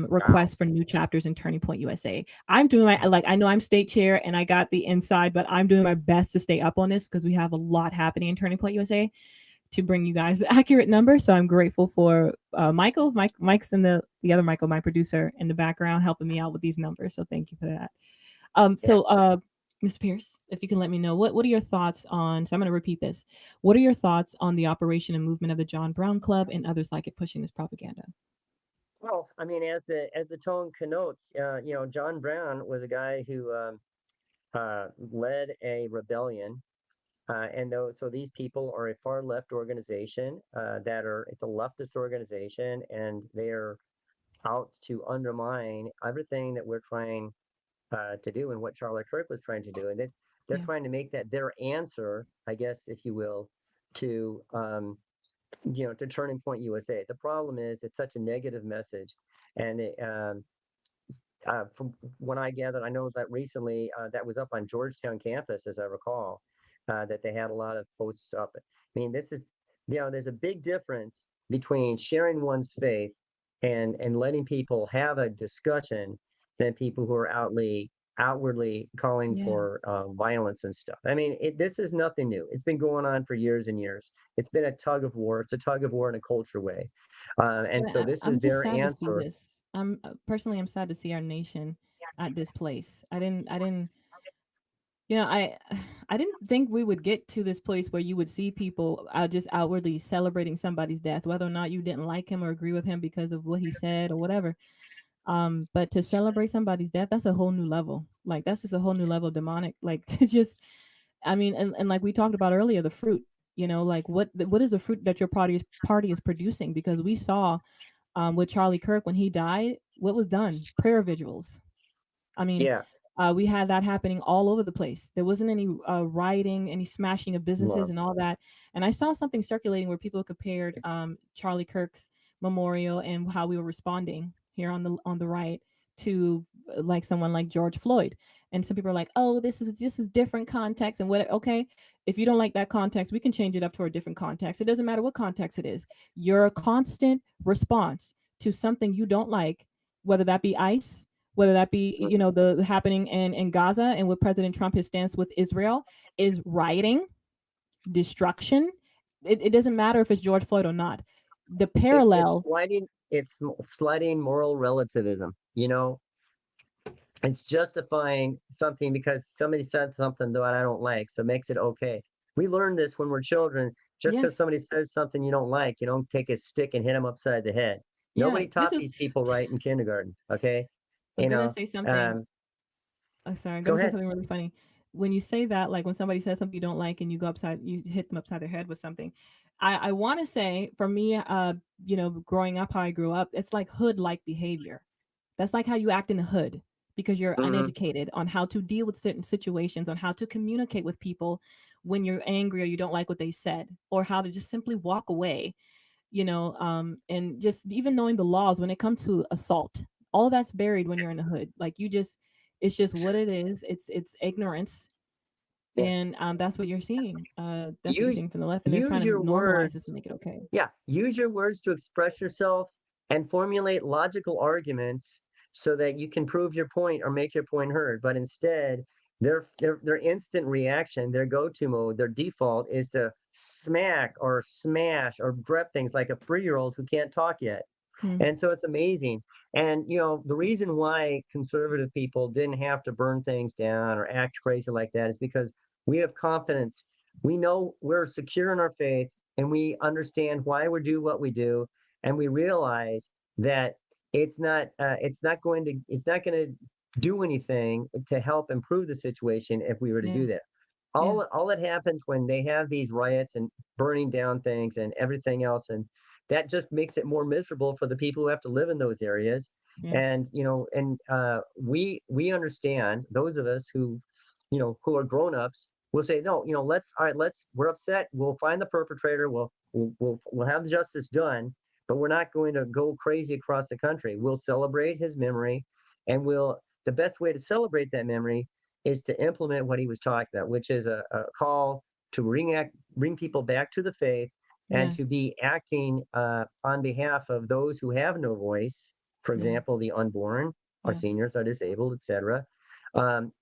[SPEAKER 1] requests for new chapters in Turning Point USA. I'm doing I know I'm state chair and I got the inside, but I'm doing my best to stay up on this because we have a lot happening in Turning Point USA to bring you guys the accurate numbers. So I'm grateful for Michael. Mike's and the other Michael, my producer in the background, helping me out with these numbers. So thank you for that. Mr. Pierce, if you can let me know, what are your thoughts on, so I'm going to repeat this. What are your thoughts on the operation and movement of the John Brown Club and others like it pushing this propaganda?
[SPEAKER 2] Well, I mean, as the tone connotes, John Brown was a guy who led a rebellion. So these people are a far left organization it's a leftist organization, and they're out to undermine everything that we're trying to do and what Charlie Kirk was trying to do. And they're trying to make that their answer, I guess, if you will, to to Turning Point USA. The problem is it's such a negative message, and from what I gathered, I know that recently that was up on Georgetown campus, as I recall, that they had a lot of posts up. I mean, this is, there's a big difference between sharing one's faith and letting people have a discussion than people who are outwardly calling for violence and stuff. I mean, this is nothing new. It's been going on for years and years. It's been a tug of war. It's a tug of war in a culture way. So this
[SPEAKER 1] I'm
[SPEAKER 2] is
[SPEAKER 1] just
[SPEAKER 2] their
[SPEAKER 1] sad
[SPEAKER 2] answer.
[SPEAKER 1] to see this. I'm sad to see our nation at this place. I didn't I didn't think we would get to this place where you would see people just outwardly celebrating somebody's death, whether or not you didn't like him or agree with him because of what he said or whatever. But to celebrate somebody's death, that's a whole new level. Like, that's just a whole new level of demonic. Like, to just, I mean, and like we talked about earlier, the fruit. Like what is the fruit that your party is producing? Because we saw with Charlie Kirk when he died, what was done? Prayer vigils. I mean, we had that happening all over the place. There wasn't any rioting, any smashing of businesses and all that. And I saw something circulating where people compared Charlie Kirk's memorial and how we were responding here on the right to like someone like George Floyd. And some people are like, "Oh, this is different context." And what? Okay, if you don't like that context, we can change it up to a different context. It doesn't matter what context it is. Your constant response to something you don't like, whether that be ICE, whether that be the happening in Gaza and what President Trump, his stance with Israel, is rioting, destruction. It doesn't matter if it's George Floyd or not. The parallel,
[SPEAKER 2] it's sliding moral relativism. It's justifying something because somebody said something that I don't like, so it makes it okay. We learned this when we're children. Just because somebody says something you don't like, you don't take a stick and hit them upside the head. Nobody taught these people right in kindergarten. Okay.
[SPEAKER 1] I'm gonna say something. Oh, sorry, I'm gonna say something really funny. When you say that, like when somebody says something you don't like and you hit them upside their head with something. I want to say, for me, growing up how I grew up, it's like hood-like behavior. That's like how you act in the hood because you're uneducated on how to deal with certain situations, on how to communicate with people when you're angry or you don't like what they said, or how to just simply walk away. And just even knowing the laws when it comes to assault, all that's buried when you're in the hood. Like it's just what it is. It's ignorance, and that's what you're seeing. That's what you're seeing from the left, and they're trying to normalize this and make it okay.
[SPEAKER 2] Yeah, use your words to express yourself and formulate logical arguments so that you can prove your point or make your point heard. But instead, their instant reaction, their go-to mode, their default is to smack or smash or grab things like a 3-year-old who can't talk yet. And so it's amazing. And, the reason why conservative people didn't have to burn things down or act crazy like that is because we have confidence we know we're secure in our faith, and we understand why we do what we do, and we realize that it's not going to do anything to help improve the situation if we were to
[SPEAKER 1] Yeah.
[SPEAKER 2] do that.
[SPEAKER 1] Yeah.
[SPEAKER 2] All that happens when they have these riots and burning down things and everything else, and that just makes it more miserable for the people who have to live in those areas.
[SPEAKER 1] Yeah.
[SPEAKER 2] And we understand, those of us who who are grown-ups will say, no, let's we're upset, we'll find the perpetrator, we'll have justice done, but we're not going to go crazy across the country. We'll celebrate his memory, and the best way to celebrate that memory is to implement what he was talking about, which is a call to bring people back to the faith, and
[SPEAKER 1] Yes.
[SPEAKER 2] to be acting on behalf of those who have no voice. For
[SPEAKER 1] Yeah.
[SPEAKER 2] example, the unborn, our
[SPEAKER 1] Yeah.
[SPEAKER 2] seniors, our disabled, etc.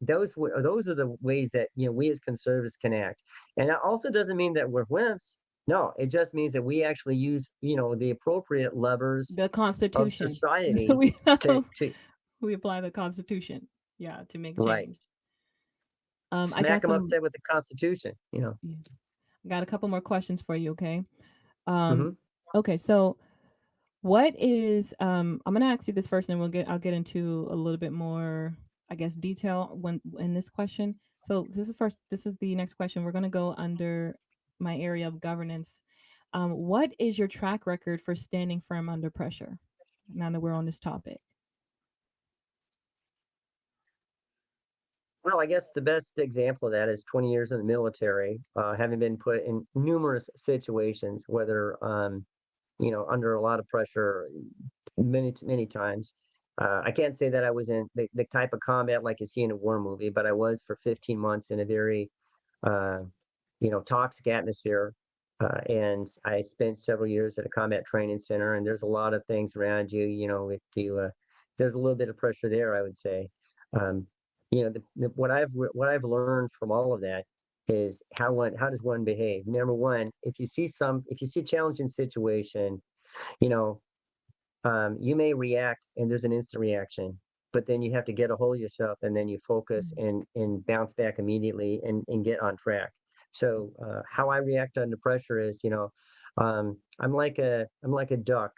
[SPEAKER 2] Those are the ways that we as conservatives can act. And that also doesn't mean that we're wimps. No, it just means that we actually use the appropriate levers
[SPEAKER 1] The
[SPEAKER 2] of
[SPEAKER 1] Constitution. So
[SPEAKER 2] society to
[SPEAKER 1] we apply the Constitution, yeah, to make
[SPEAKER 2] right,
[SPEAKER 1] change. I
[SPEAKER 2] smack
[SPEAKER 1] got
[SPEAKER 2] them
[SPEAKER 1] some.
[SPEAKER 2] upset with the Constitution.
[SPEAKER 1] Yeah, I got a couple more questions for you. Okay. Um,
[SPEAKER 2] Hmm.
[SPEAKER 1] okay. So, what is? I'm gonna ask you this first, and I'll get into a little bit more, I guess, detail when in this question. So this is the next question. We're gonna go under my area of governance. What is your track record for standing firm under pressure? Now that we're on this topic.
[SPEAKER 2] Well, I guess the best example of that is 20 years in the military, having been put in numerous situations, whether under a lot of pressure many times. I can't say that I was in the type of combat like you see in a war movie, but I was for 15 months in a very uh, toxic atmosphere. And I spent several years at a combat training center, and there's a lot of things around you. There's a little bit of pressure there, I would say. Um, what I've learned from all of that is how does one behave. Number one, if you see a challenging situation, you know, you may react, and there's an instant reaction, but then you have to get a hold of yourself, and then you focus
[SPEAKER 1] Mm.
[SPEAKER 2] and bounce back immediately and get on track. So how I react under pressure is, I'm like a duck.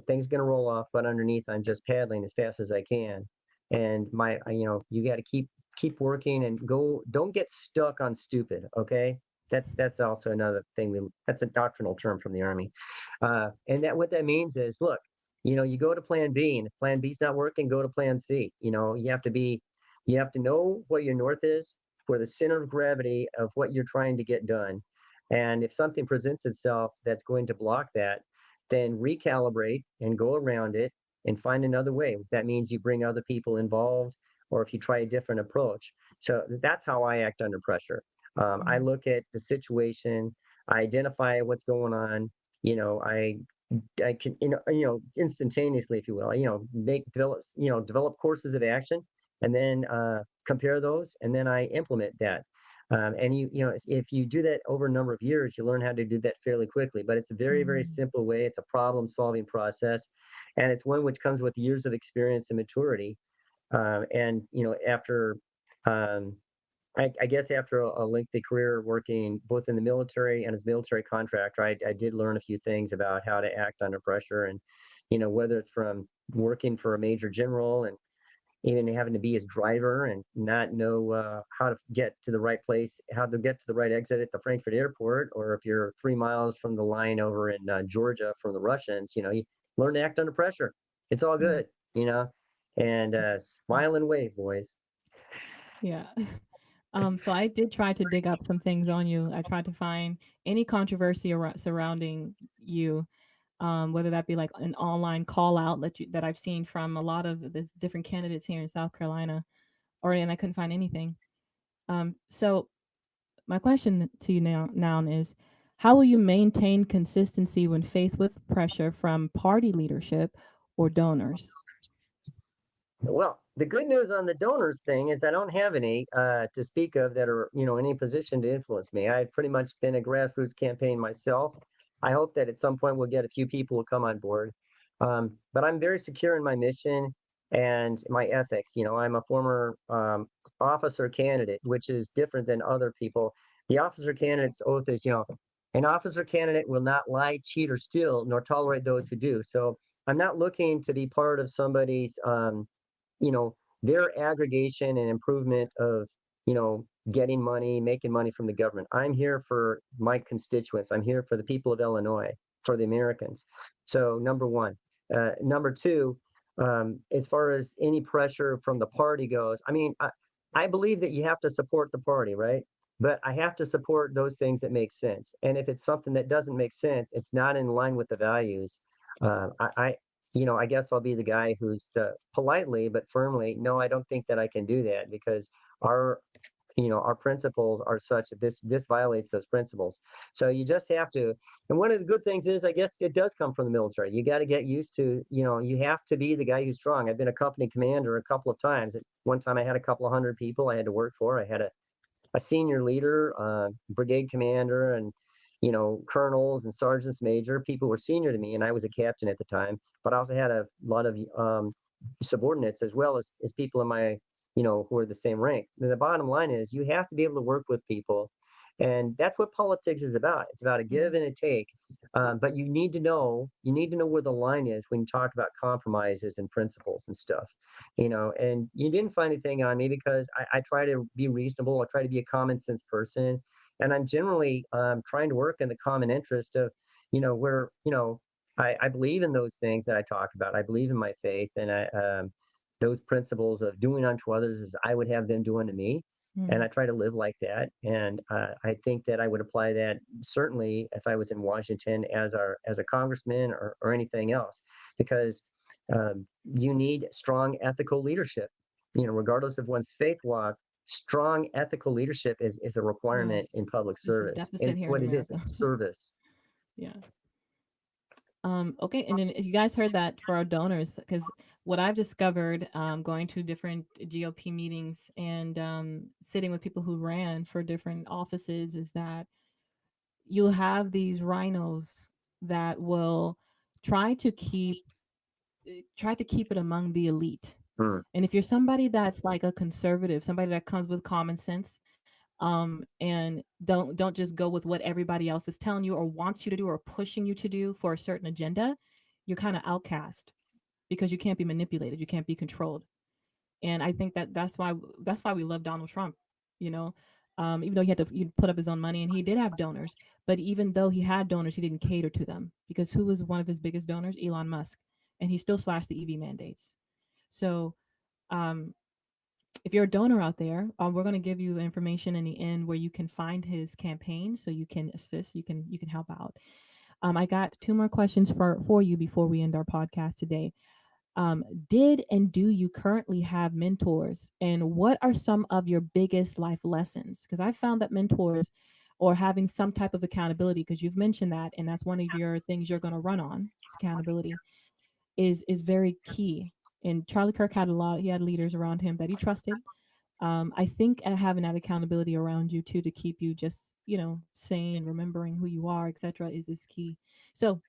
[SPEAKER 2] Things gonna roll off, but underneath I'm just paddling as fast as I can. And you got to keep working and go. Don't get stuck on stupid. Okay, that's also another thing. That's a doctrinal term from the Army, and that what that means is, look, you go to plan B, and if plan B's not working, go to plan C. You have to know what your north is, where the center of gravity of what you're trying to get done. And if something presents itself that's going to block that, then recalibrate and go around it and find another way. That means you bring other people involved, or if you try a different approach. So that's how I act under pressure. I
[SPEAKER 1] Mm.
[SPEAKER 2] look at the situation, I identify what's going on. I can, instantaneously, if you will, develop courses of action, and then compare those, and then I implement that. And if you do that over a number of years, you learn how to do that fairly quickly. But it's a very, very
[SPEAKER 1] Mm.
[SPEAKER 2] simple way. It's a problem-solving process, and it's one which comes with years of experience and maturity. And after um, I guess after a lengthy career working both in the military and as a military contractor, I did learn a few things about how to act under pressure, and whether it's from working for a major general and even having to be his driver and not know how to get to the right place, how to get to the right exit at the Frankfurt airport, or if you're 3 miles from the line over in Georgia from the Russians, you learn to act under pressure. It's all
[SPEAKER 1] Yeah.
[SPEAKER 2] good, and smile and wave, boys.
[SPEAKER 1] Yeah. So I did try to dig up some things on you. I tried to find any controversy surrounding you, whether that be like an online call out that I've seen from a lot of the different candidates here in South Carolina, and I couldn't find anything. So my question to you now is, how will you maintain consistency when faced with pressure from party leadership or donors?
[SPEAKER 2] Well, the good news on the donors thing is I don't have any to speak of that are, in any position to influence me. I've pretty much been a grassroots campaign myself. I hope that at some point we'll get a few people to come on board. But I'm very secure in my mission and my ethics. I'm a former officer candidate, which is different than other people. The officer candidate's oath is, an officer candidate will not lie, cheat, or steal, nor tolerate those who do. So I'm not looking to be part of somebody's, you know, their aggregation and improvement of, getting money, making money from the government. I'm here for my constituents. I'm here for the people of Illinois, for the Americans. So number one. Number two, as far as any pressure from the party goes, I mean, I believe that you have to support the party, right? But I have to support those things that make sense. And if it's something that doesn't make sense, it's not in line with the values. I guess I'll be the guy who's politely but firmly, no, I don't think that I can do that because our our principles are such that this violates those principles. So you just have to. And one of the good things is, I guess, it does come from the military. You got to get used to, you have to be the guy who's strong. I've been a company commander a couple of times. At one time, I had a couple of hundred people I had to work for. I had a senior leader, brigade commander, and colonels and sergeants major. People were senior to me, and I was a captain at the time. But I also had a lot of subordinates as well as people in my who are the same rank. And the bottom line is you have to be able to work with people, and that's what politics is about. It's about a give and a take. But you need to know where the line is when you talk about compromises and principles and stuff. And you didn't find anything on me because I try to be reasonable. I try to be a common sense person, and I'm generally trying to work in the common interest of where I believe in those things that I talk about. I believe in my faith, and those principles of doing unto others as I would have them do unto me. And I try to live like that. And I think that I would apply that certainly if I was in Washington as a congressman or anything else, because you need strong ethical leadership. Regardless of one's faith walk, strong ethical leadership is a requirement
[SPEAKER 1] Yes.
[SPEAKER 2] in public
[SPEAKER 1] There's a
[SPEAKER 2] service.
[SPEAKER 1] deficit
[SPEAKER 2] It's
[SPEAKER 1] here in
[SPEAKER 2] what it is.
[SPEAKER 1] America.
[SPEAKER 2] It's service.
[SPEAKER 1] Yeah. Okay, and then if you guys heard that for our donors, because what I've discovered going to different GOP meetings and sitting with people who ran for different offices is that you'll have these rhinos that will try to keep it among the elite.
[SPEAKER 2] Hmm.
[SPEAKER 1] And if you're somebody that's like a conservative, somebody that comes with common sense, and don't just go with what everybody else is telling you or wants you to do or pushing you to do for a certain agenda, you're kind of outcast because you can't be manipulated, you can't be controlled. And I think that that's why we love Donald Trump, you know. Even though he put up his own money and he did have donors, but even though he had donors, he didn't cater to them because who was one of his biggest donors? Elon Musk, and he still slashed the EV mandates. So um, if you're a donor out there, we're going to give you information in the end where you can find his campaign so you can assist, you can help out. I got two more questions for you before we end our podcast today. Did and do you currently have mentors, and what are some of your biggest life lessons? Because I found that mentors or having some type of accountability, because you've mentioned that, and that's one of your things you're going to run on is accountability, is very key. And Charlie Kirk had he had leaders around him that he trusted. I think having that accountability around you too to keep you just sane and remembering who you are, etc., is key. So,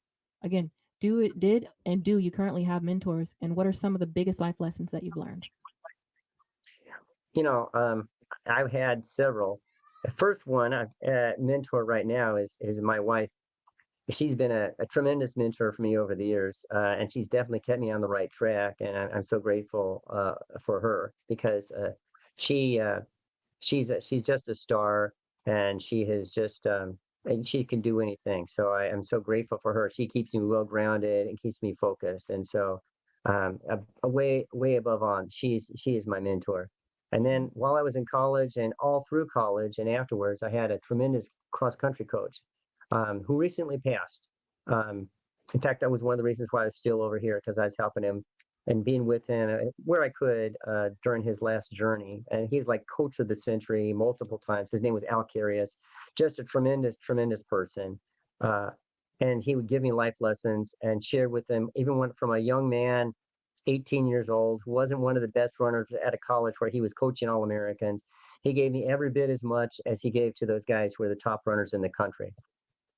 [SPEAKER 1] again, did and do you currently have mentors, and what are some of the biggest life lessons that you've learned?
[SPEAKER 2] You know, I've had several. The first one, mentor right now is my wife. She's been a tremendous mentor for me over the years, and she's definitely kept me on the right track. And I'm so grateful for her because she she's just a star, and she has just and she can do anything. So I am so grateful for her. She keeps me well grounded and keeps me focused. And so a way above on, she is my mentor. And then while I was in college and all through college and afterwards, I had a tremendous cross country coach who recently passed. Um, in fact, that was one of the reasons why I was still over here because I was helping him and being with him where I could during his last journey. And he's like coach of the century multiple times. His name was Al Carius, just a tremendous, tremendous person. Uh, and he would give me life lessons and share with them, even when from a young man, 18 years old, who wasn't one of the best runners at a college where he was coaching All Americans. He gave me every bit as much as he gave to those guys who were the top runners in the country.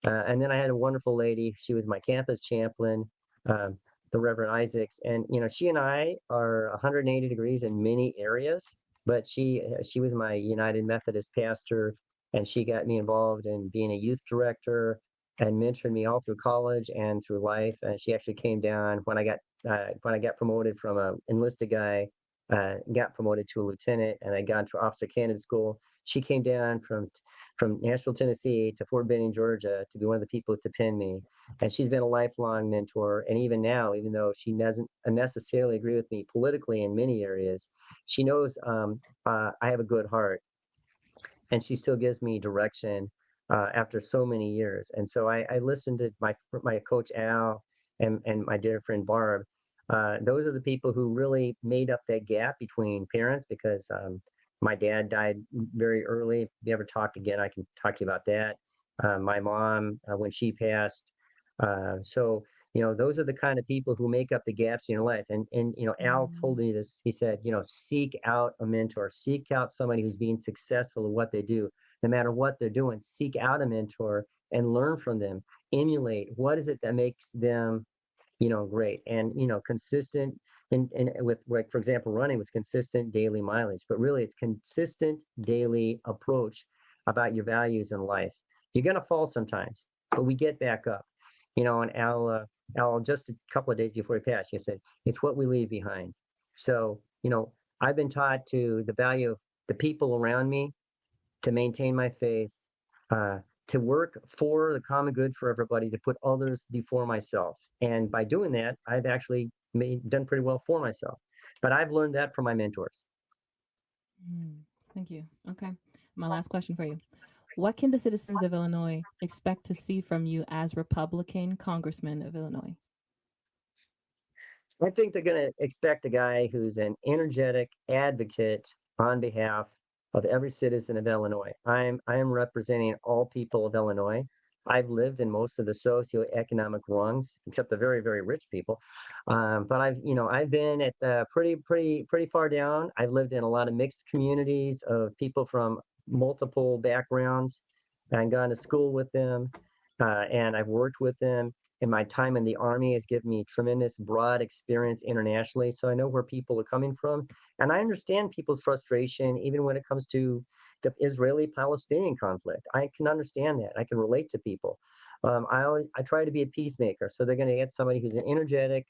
[SPEAKER 2] And then I had a wonderful lady. She was my campus chaplain, um, the Reverend Isaacs, and she and I are 180 degrees in many areas. But she was my United Methodist pastor and she got me involved in being a youth director and mentored me all through college and through life. And she actually came down when I got promoted from a enlisted guy, got promoted to a lieutenant, and I got into officer candidate school. She came down from Nashville, Tennessee to Fort Benning, Georgia, to be one of the people to pin me. And she's been a lifelong mentor. And even now, even though she doesn't necessarily agree with me politically in many areas, she knows I have a good heart, and she still gives me direction after so many years. And so I listened to my coach Al and my dear friend Barb. Those are the people who really made up that gap between parents, because my dad died very early. If we ever talk again, I can talk to you about that. My mom, when she passed. So, those are the kind of people who make up the gaps in your life. And Al told me this. He said, seek out a mentor, seek out somebody who's being successful at what they do, no matter what they're doing. Seek out a mentor and learn from them. Emulate. What is it that makes them, great? And consistent. And with, like, for example, running was consistent daily mileage, but really it's consistent daily approach about your values in life. You're gonna fall sometimes, but we get back up. And Al, just a couple of days before he passed, he said, "It's what we leave behind." So, I've been taught to the value of the people around me, to maintain my faith, uh, to work for the common good for everybody, to put others before myself. And by doing that, I've actually done pretty well for myself. But I've learned that from my mentors.
[SPEAKER 1] Thank you. Okay. My last question for you. What can the citizens of Illinois expect to see from you as Republican Congressman of Illinois?
[SPEAKER 2] I think they're going to expect a guy who's an energetic advocate on behalf of every citizen of Illinois. I am representing all people of Illinois. I've lived in most of the socioeconomic rungs, except the very, very rich people. But I've been at the pretty far down. I've lived in a lot of mixed communities of people from multiple backgrounds, and gone to school with them, and I've worked with them. And my time in the Army has given me tremendous broad experience internationally. So I know where people are coming from. And I understand people's frustration, even when it comes to the Israeli-Palestinian conflict. I can understand that. I can relate to people. I try to be a peacemaker. So they're going to get somebody who's an energetic,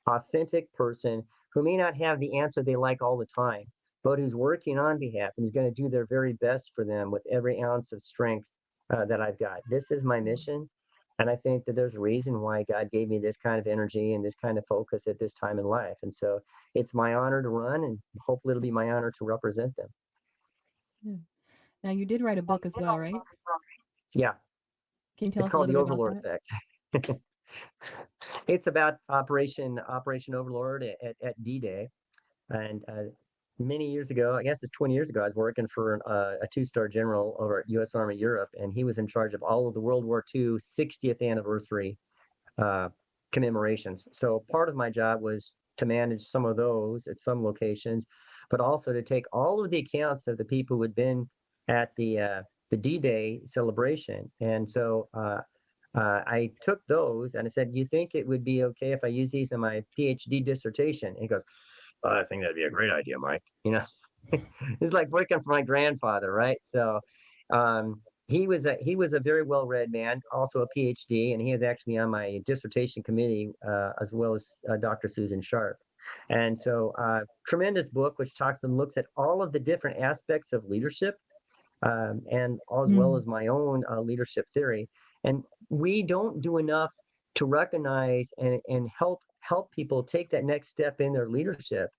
[SPEAKER 2] authentic person who may not have the answer they like all the time, but who's working on behalf and who's going to do their very best for them with every ounce of strength that I've got. This is my mission. And I think that there's a reason why God gave me this kind of energy and this kind of focus at this time in life. And so it's my honor to run, and hopefully it'll be my honor to represent them.
[SPEAKER 1] Yeah. Now, you did write a book as well, right?
[SPEAKER 2] Yeah,
[SPEAKER 1] Can you tell
[SPEAKER 2] it's
[SPEAKER 1] us a
[SPEAKER 2] called The
[SPEAKER 1] little bit about
[SPEAKER 2] Overlord
[SPEAKER 1] that?
[SPEAKER 2] Effect. It's about Operation Overlord at D-Day. And many years ago, I guess it's 20 years ago, I was working for a two-star general over at U.S. Army Europe, and he was in charge of all of the World War II 60th anniversary uh, commemorations. So part of my job was to manage some of those at some locations, but also to take all of the accounts of the people who had been at the D-Day celebration. And so I took those and I said, "Do you think it would be okay if I use these in my PhD dissertation?" And he goes, "I think that'd be a great idea, Mike." It's like working for my grandfather, right? So he was a very well-read man, also a PhD, and he is actually on my dissertation committee, as well as Dr. Susan Sharp. And so, tremendous book which talks and looks at all of the different aspects of leadership, and as well as my own leadership theory. And we don't do enough to recognize and help people take that next step in their leadership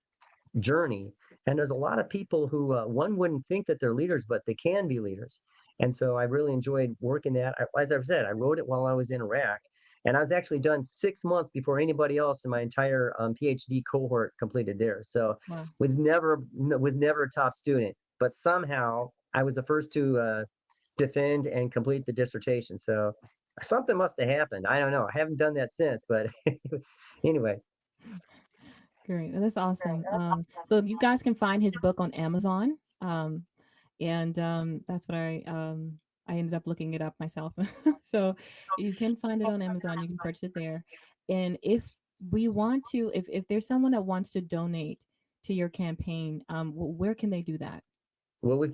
[SPEAKER 2] journey. And there's a lot of people who one wouldn't think that they're leaders, but they can be leaders. And so I really enjoyed working that. As I've said, I wrote it while I was in Iraq, and I was actually done 6 months before anybody else in my entire PhD cohort completed theirs. So
[SPEAKER 1] Wow.
[SPEAKER 2] was never a top student, but somehow I was the first to defend and complete the dissertation. So something must have happened. I don't know. I haven't done that since, but anyway.
[SPEAKER 1] Great. That's awesome. So you guys can find his book on Amazon. And that's what I ended up looking it up myself. So you can find it on Amazon. You can purchase it there. And if we want to, if there's someone that wants to donate to your campaign, where can they do that?
[SPEAKER 2] Well, we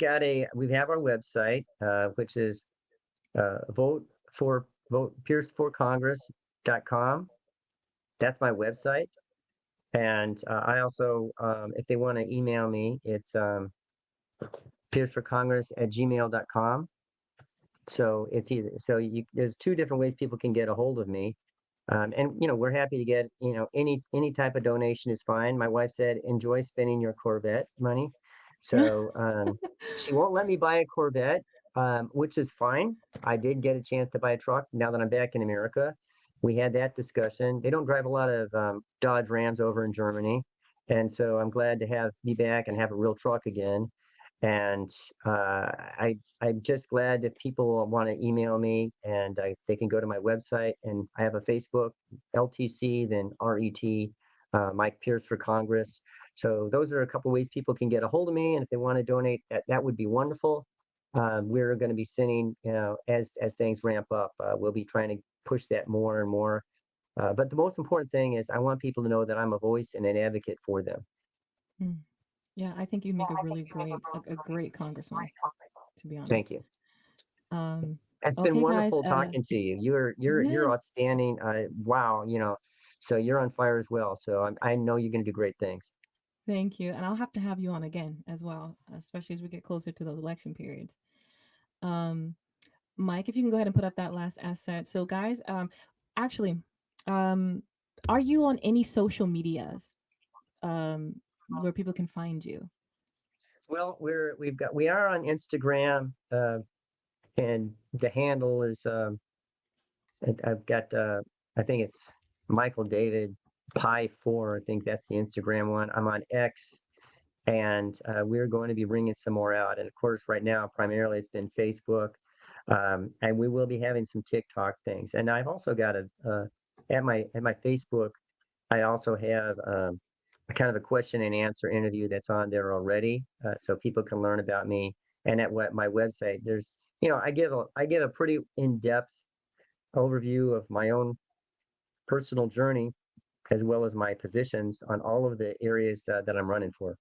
[SPEAKER 2] have our website, which is vote Pierce for Congress.com. That's my website. And I also, if they want to email me, it's pierceforcongress@gmail.com. So it's either, there's two different ways people can get a hold of me. And we're happy to get, any type of donation is fine. My wife said, enjoy spending your Corvette money. So she won't let me buy a Corvette, which is fine. I did get a chance to buy a truck now that I'm back in America. We had that discussion. They don't drive a lot of Dodge Rams over in Germany. And so I'm glad to be back and have a real truck again. And I'm just glad that people want to email me, and they can go to my website, and I have a Facebook, LTC, then RET, Mike Pierce for Congress. So those are a couple ways people can get a hold of me, and if they want to donate, that would be wonderful. We're going to be sending, as things ramp up, we'll be trying to push that more and more. But the most important thing is I want people to know that I'm a voice and an advocate for them.
[SPEAKER 1] Mm. Yeah, I think you'd make a really great congressman, to be
[SPEAKER 2] Thank
[SPEAKER 1] honest.
[SPEAKER 2] you.
[SPEAKER 1] Um,
[SPEAKER 2] It's been
[SPEAKER 1] okay, guys.
[SPEAKER 2] wonderful talking to you. You're
[SPEAKER 1] Yes,
[SPEAKER 2] outstanding. Wow, so you're on fire as well. So I know you're going to do great things.
[SPEAKER 1] thank you. And I'll have to have you on again as well, especially as we get closer to those election periods. Um, Mike, if you can go ahead and put up that last asset. So, guys, actually, um, are you on any social medias where people can find you?
[SPEAKER 2] Well, we are on Instagram, and the handle is I've got I think it's Michael David Pi 4. I think that's the Instagram one. I'm on X, and we're going to be bringing some more out. And of course, right now, primarily it's been Facebook, and we will be having some TikTok things. And I've also got at my Facebook, I also have a kind of a question and answer interview that's on there already, so people can learn about me. And at my website, there's I give a pretty in depth overview of my own personal journey as well as my positions on all of the areas that I'm running for.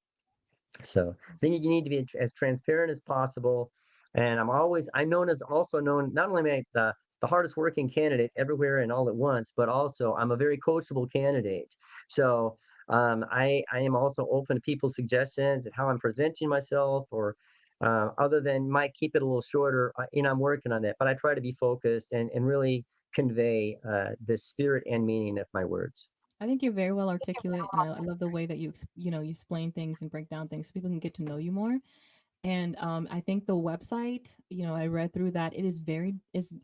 [SPEAKER 2] So I think you need to be as transparent as possible. And I'm known as also known, not only am I the hardest working candidate everywhere and all at once, but also I'm a very coachable candidate. So I am also open to people's suggestions and how I'm presenting myself, or other than might keep it a little shorter. I'm working on that, but I try to be focused and really convey the spirit and meaning of my words.
[SPEAKER 1] I think you're very well articulate, and I love the way that you explain things and break down things so people can get to know you more. And I think the website, I read through that. It is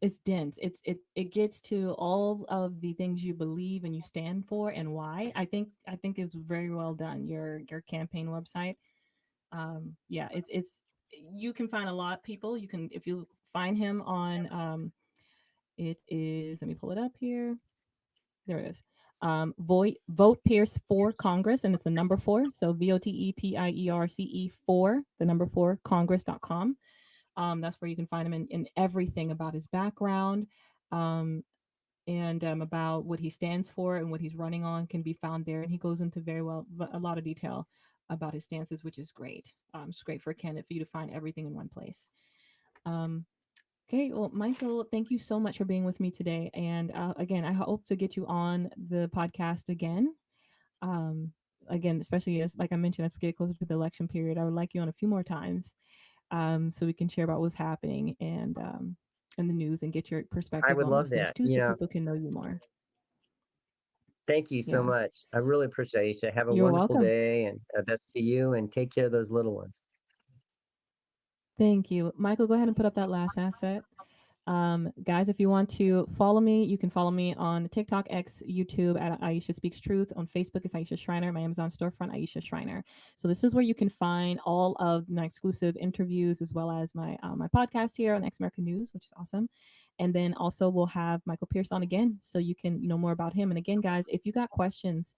[SPEAKER 1] it's dense. It gets to all of the things you believe and you stand for and why. I think it's very well done. Your campaign website. Yeah, it's you can find a lot of people. You can, if you find him on it is, let me pull it up here. There it is. Vote Pierce for Congress, and it's the number four. So VOTEPIERCE 4, the number four, Congress.com. That's where you can find him in everything about his background, and about what he stands for and what he's running on can be found there. And he goes into a lot of detail about his stances, which is great. It's great for a candidate for you to find everything in one place. Um, Okay, well, Michael, thank you so much for being with me today. And again, I hope to get you on the podcast again. Um, Again, especially as, like I mentioned, as we get closer to the election period, I would like you on a few more times, so we can share about what's happening and the news and get your
[SPEAKER 2] I
[SPEAKER 1] perspective
[SPEAKER 2] would
[SPEAKER 1] on
[SPEAKER 2] love
[SPEAKER 1] those things
[SPEAKER 2] that.
[SPEAKER 1] too, so people can know you more.
[SPEAKER 2] Thank you so
[SPEAKER 1] Yeah,
[SPEAKER 2] much. I really appreciate it. Have a
[SPEAKER 1] you're
[SPEAKER 2] wonderful
[SPEAKER 1] welcome.
[SPEAKER 2] day, and best to you, and take care of those little ones.
[SPEAKER 1] Thank you, Michael. Go ahead and put up that last asset. Guys, if you want to follow me, you can follow me on TikTok, X, YouTube at Aisha Speaks Truth. On Facebook, it's Aisha Schreiner. My Amazon storefront, Aisha Schreiner. So this is where you can find all of my exclusive interviews as well as my podcast here on X American News, which is awesome. And then also we'll have Michael Pierce on again, so you can know more about him. And again, guys, if you got questions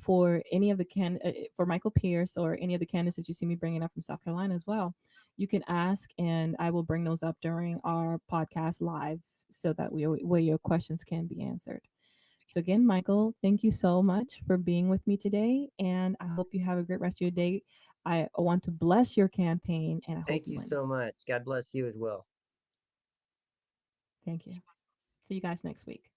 [SPEAKER 1] for any of the for Michael Pierce or any of the candidates that you see me bringing up from South Carolina as well, you can ask, and I will bring those up during our podcast live, so that where your questions can be answered. So again, Michael, thank you so much for being with me today, and I hope you have a great rest of your day. I want to bless your campaign, and I hope
[SPEAKER 2] Thank
[SPEAKER 1] you
[SPEAKER 2] you
[SPEAKER 1] win.
[SPEAKER 2] so much. God bless you as well.
[SPEAKER 1] Thank you. See you guys next week.